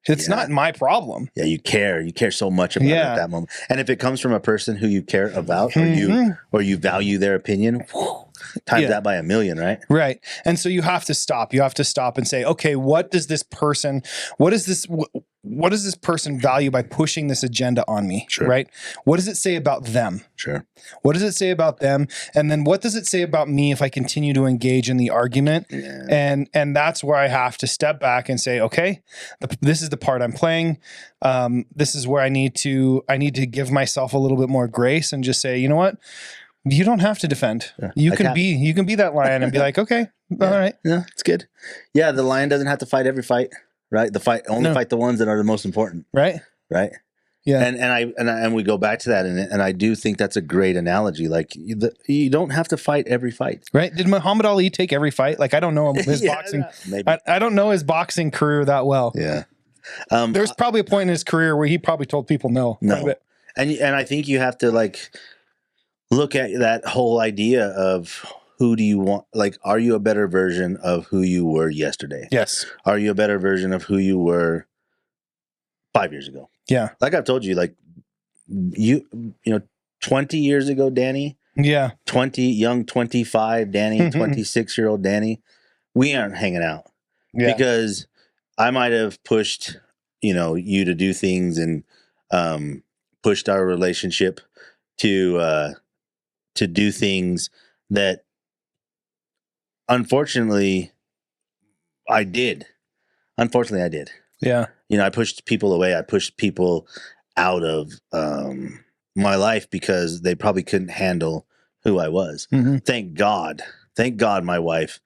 It's not my problem. Yeah, you care. You care so much about it at that moment. And if it comes from a person who you care about, or you value their opinion, times that by 1,000,000, right? Right. And so you have to stop. You have to stop and say, okay, what does this person value by pushing this agenda on me? Sure. Right? What does it say about them? Sure. What does it say about them? And then what does it say about me if I continue to engage in the argument? Yeah. And that's where I have to step back and say, okay, this is the part I'm playing. This is where I need to give myself a little bit more grace and just say, you know what? You don't have to defend. Yeah. You can be that lion and be like, okay, all right. Yeah, it's good. Yeah, the lion doesn't have to fight every fight, right? Fight the ones that are the most important. Right. Right. Yeah. And we go back to that, and I do think that's a great analogy. Like, you don't have to fight every fight. Right. Did Muhammad Ali take every fight? Like, I don't know his boxing. Maybe. I don't know his boxing career that well. Yeah. There's probably a point in his career where he probably told people no. And I think you have to, like, look at that whole idea of who do you want? Like, are you a better version of who you were yesterday? Yes. Are you a better version of who you were 5 years ago? Yeah. Like I've told you, like, 20 years ago, Danny. Yeah. 25 Danny, 26-year-old Danny, we aren't hanging out. Yeah. Because I might have pushed, you to do things and pushed our relationship to do things that, unfortunately, I did. Yeah. I pushed people away. I pushed people out of my life because they probably couldn't handle who I was. Mm-hmm. Thank God my wife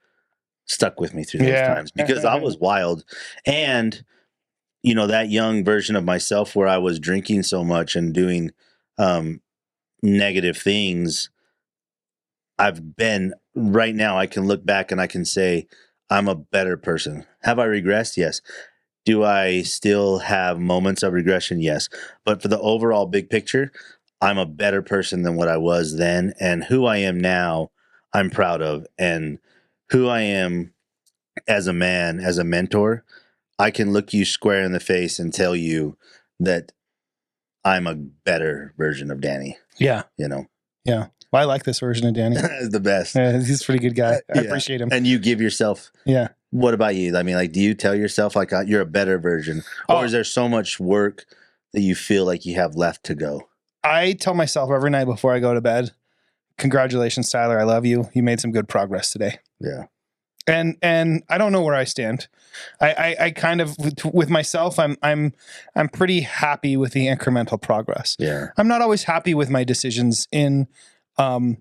stuck with me through those times, because I was wild. And, that young version of myself where I was drinking so much and doing negative things, right now I can look back and I can say I'm a better person. Have I regressed? Yes. Do I still have moments of regression? Yes. But for the overall big picture, I'm a better person than what I was then. And who I am now, I'm proud of. And who I am as a man, as a mentor, I can look you square in the face and tell you that I'm a better version of Danny. Yeah. Yeah. Well, I like this version of Danny. He's the best. Yeah, he's a pretty good guy. I appreciate him. And you give yourself. Yeah. What about you? I mean, like, do you tell yourself, like, you're a better version? Or is there so much work that you feel like you have left to go? I tell myself every night before I go to bed, congratulations, Tyler. I love you. You made some good progress today. Yeah. And I don't know where I stand. I kind of with myself, I'm pretty happy with the incremental progress. Yeah. I'm not always happy with my decisions in that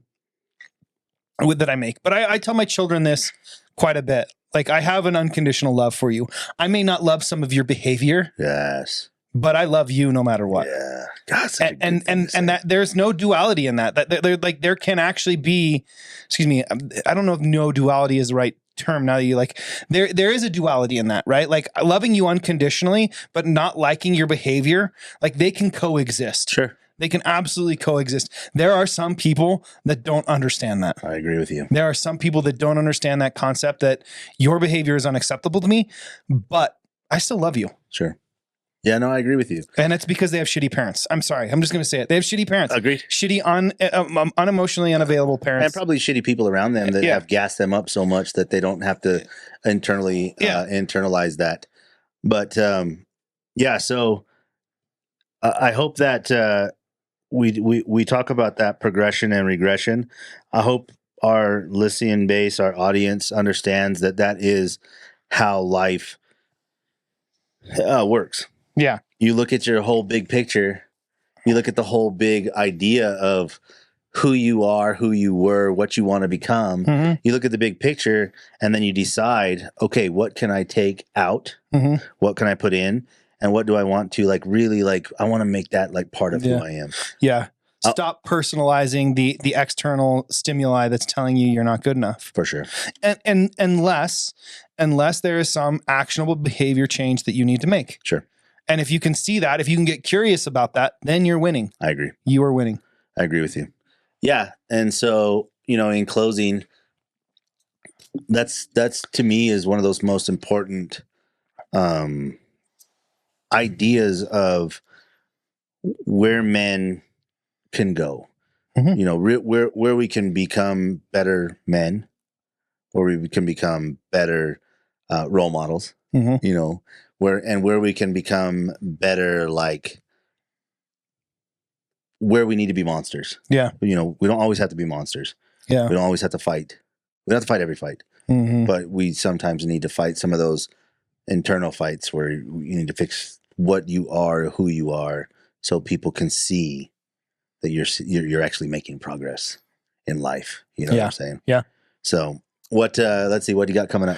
I make, but I tell my children this quite a bit. Like, I have an unconditional love for you. I may not love some of your behavior. Yes. But I love you no matter what. Yeah. God, and that there's no duality in that. There can actually be, excuse me, I don't know if no duality is the right term now that you like, there is a duality in that, right? Like, loving you unconditionally, but not liking your behavior, like, they can coexist. Sure. They can absolutely coexist. There are some people that don't understand that. I agree with you. There are some people that don't understand that concept, that your behavior is unacceptable to me, but I still love you. Sure. Yeah, no, I agree with you. And it's because they have shitty parents. I'm sorry. I'm just going to say it. They have shitty parents. Agreed. Shitty, unemotionally unavailable parents. And probably shitty people around them that have gassed them up so much that they don't have to internally internalize that. But yeah, so I hope that we talk about that progression and regression. I hope our listening base, our audience understands that that is how life works. Yeah. You look at your whole big picture, you look at the whole big idea of who you are, who you were, what you want to become. Mm-hmm. You look at the big picture and then you decide, okay, what can I take out? Mm-hmm. What can I put in? And what do I want to really I want to make that like part of who I am. Yeah. Stop personalizing the external stimuli that's telling you you're not good enough. For sure. And unless there is some actionable behavior change that you need to make. Sure. And if you can see that, if you can get curious about that, then you're winning. I agree. You are winning. I agree with you. Yeah. And so, in closing, that's to me is one of those most important ideas of where men can go. Mm-hmm. Where we can become better men, where we can become better role models. Mm-hmm. Where we can become better, like where we need to be monsters. Yeah. We don't always have to be monsters. Yeah. We don't always have to fight. We don't have to fight every fight. Mm-hmm. But we sometimes need to fight some of those internal fights where you need to fix what you are, who you are, so people can see that you're actually making progress in life. You know what I'm saying? Yeah. So what, let's see, what do you got coming up?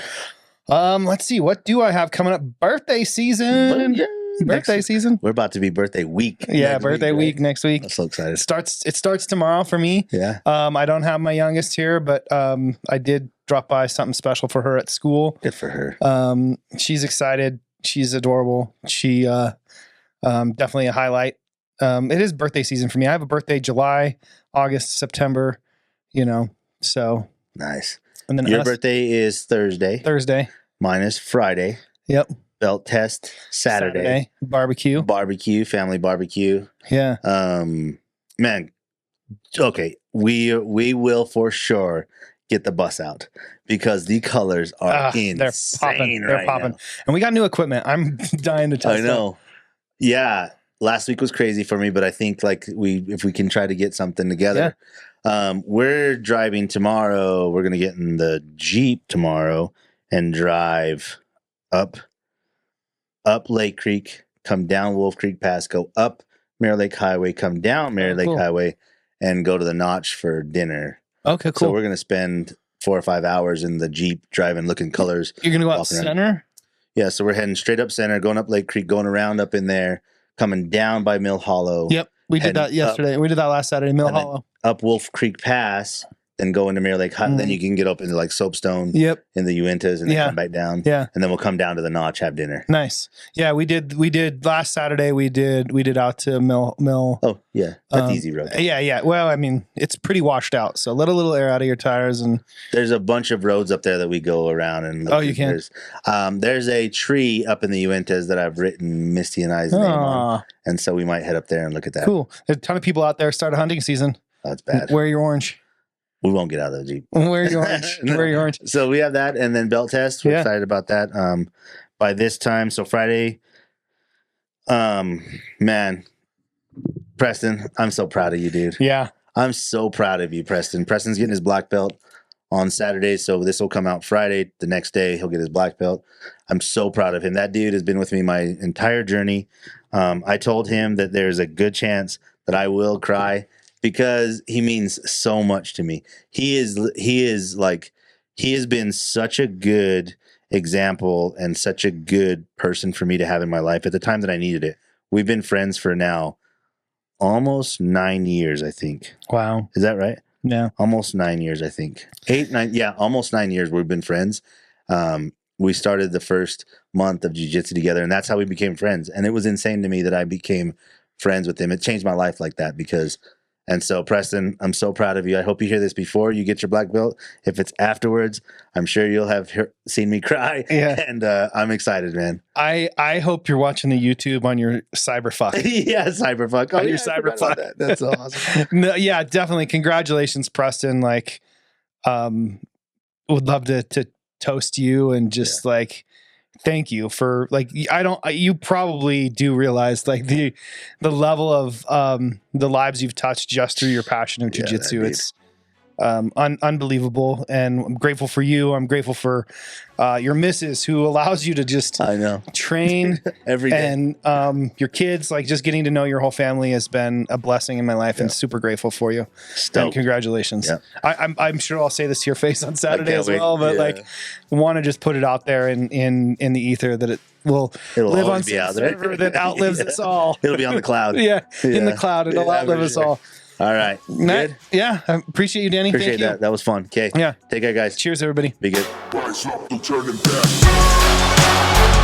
Let's see. What do I have coming up? Birthday season. Birthday season. We're about to be birthday week. Yeah, birthday week next week. I'm so excited. It starts tomorrow for me. Yeah. I don't have my youngest here, but I did drop by something special for her at school. Good for her. She's excited. She's adorable. She definitely a highlight. It is birthday season for me. I have a birthday July, August, September, so. Nice. And then your birthday is Thursday. Mine is Friday. Yep. Belt test Saturday. Barbecue, family barbecue. Yeah. Man, okay. We will for sure get the bus out because the colors are insane. They're popping. They're popping. Now. And we got new equipment. I'm dying to test. I know. That. Yeah. Last week was crazy for me, but I think if we can try to get something together. Yeah. We're driving tomorrow. We're going to get in the Jeep tomorrow and drive up Lake Creek, come down Wolf Creek Pass, go up Mirror Lake Highway, come down Mirror Lake Highway, and go to the Notch for dinner. Okay, cool. So we're going to spend 4 or 5 hours in the Jeep driving, looking colors. You're going to go out center? Yeah, so we're heading straight up center, going up Lake Creek, going around up in there, coming down by Mill Hollow. Yep, we did that yesterday. We did that last Saturday, Mill Hollow. Up Wolf Creek Pass, then go into Mirror Lake. Then you can get up into like Soapstone. Yep. In the Uintas and then come back down. Yeah. And then we'll come down to the Notch, have dinner. Nice. Yeah, we did last Saturday. We did out to Mill. Oh yeah, that's easy road. Yeah. Well, I mean, it's pretty washed out. So let a little air out of your tires. And there's a bunch of roads up there that we go around and look. Oh, you can. There's a tree up in the Uintas that I've written Misty and I's name on, and so we might head up there and look at that. Cool. There's a ton of people out there. Start a hunting season. That's bad. Wear your orange. We won't get out of the Jeep. Wear your orange. Wear your orange. So we have that, and then belt test. We're excited about that. By this time, so Friday, Man, Preston, I'm so proud of you, dude. Yeah. I'm so proud of you, Preston. Preston's getting his black belt on Saturday, so this will come out Friday. The next day, he'll get his black belt. I'm so proud of him. That dude has been with me my entire journey. I told him that there's a good chance that I will cry because he means so much to me. He has been such a good example and such a good person for me to have in my life at the time that I needed it. We've been friends for now almost 9 years, I think. Wow. Is that right? Yeah. Almost 9 years, I think. 8, 9. Yeah, almost 9 years we've been friends. We started the first month of jiu-jitsu together, and that's how we became friends. And it was insane to me that I became friends with him. It changed my life like that and so, Preston, I'm so proud of you. I hope you hear this before you get your black belt. If it's afterwards, I'm sure you'll have seen me cry. Yeah. And I'm excited, man. I hope you're watching the YouTube on your cyberfuck. Yeah, cyberfuck. Oh, your cyberfuck. That. That's so awesome. No, yeah, definitely. Congratulations, Preston. Like, would love to toast you and just like thank you for like you probably do realize like the level of the lives you've touched just through your passion of jiu-jitsu. It's unbelievable, and I'm grateful for you. I'm grateful for your missus who allows you to just train every day, and your kids. Like just getting to know your whole family has been a blessing in my life, and super grateful for you. Stoked. And congratulations. I'm sure I'll say this to your face on Saturday as well, wait. but like want to just put it out there in the ether that it'll live on some server that outlives us all. It'll be on the cloud. In the cloud. It'll outlive us all. All right. Good? Yeah. I appreciate you, Danny. Appreciate Thank you. that. That was fun. Okay. Yeah. Take care, guys. Cheers, everybody. Be good. Rise up, don't turn it back.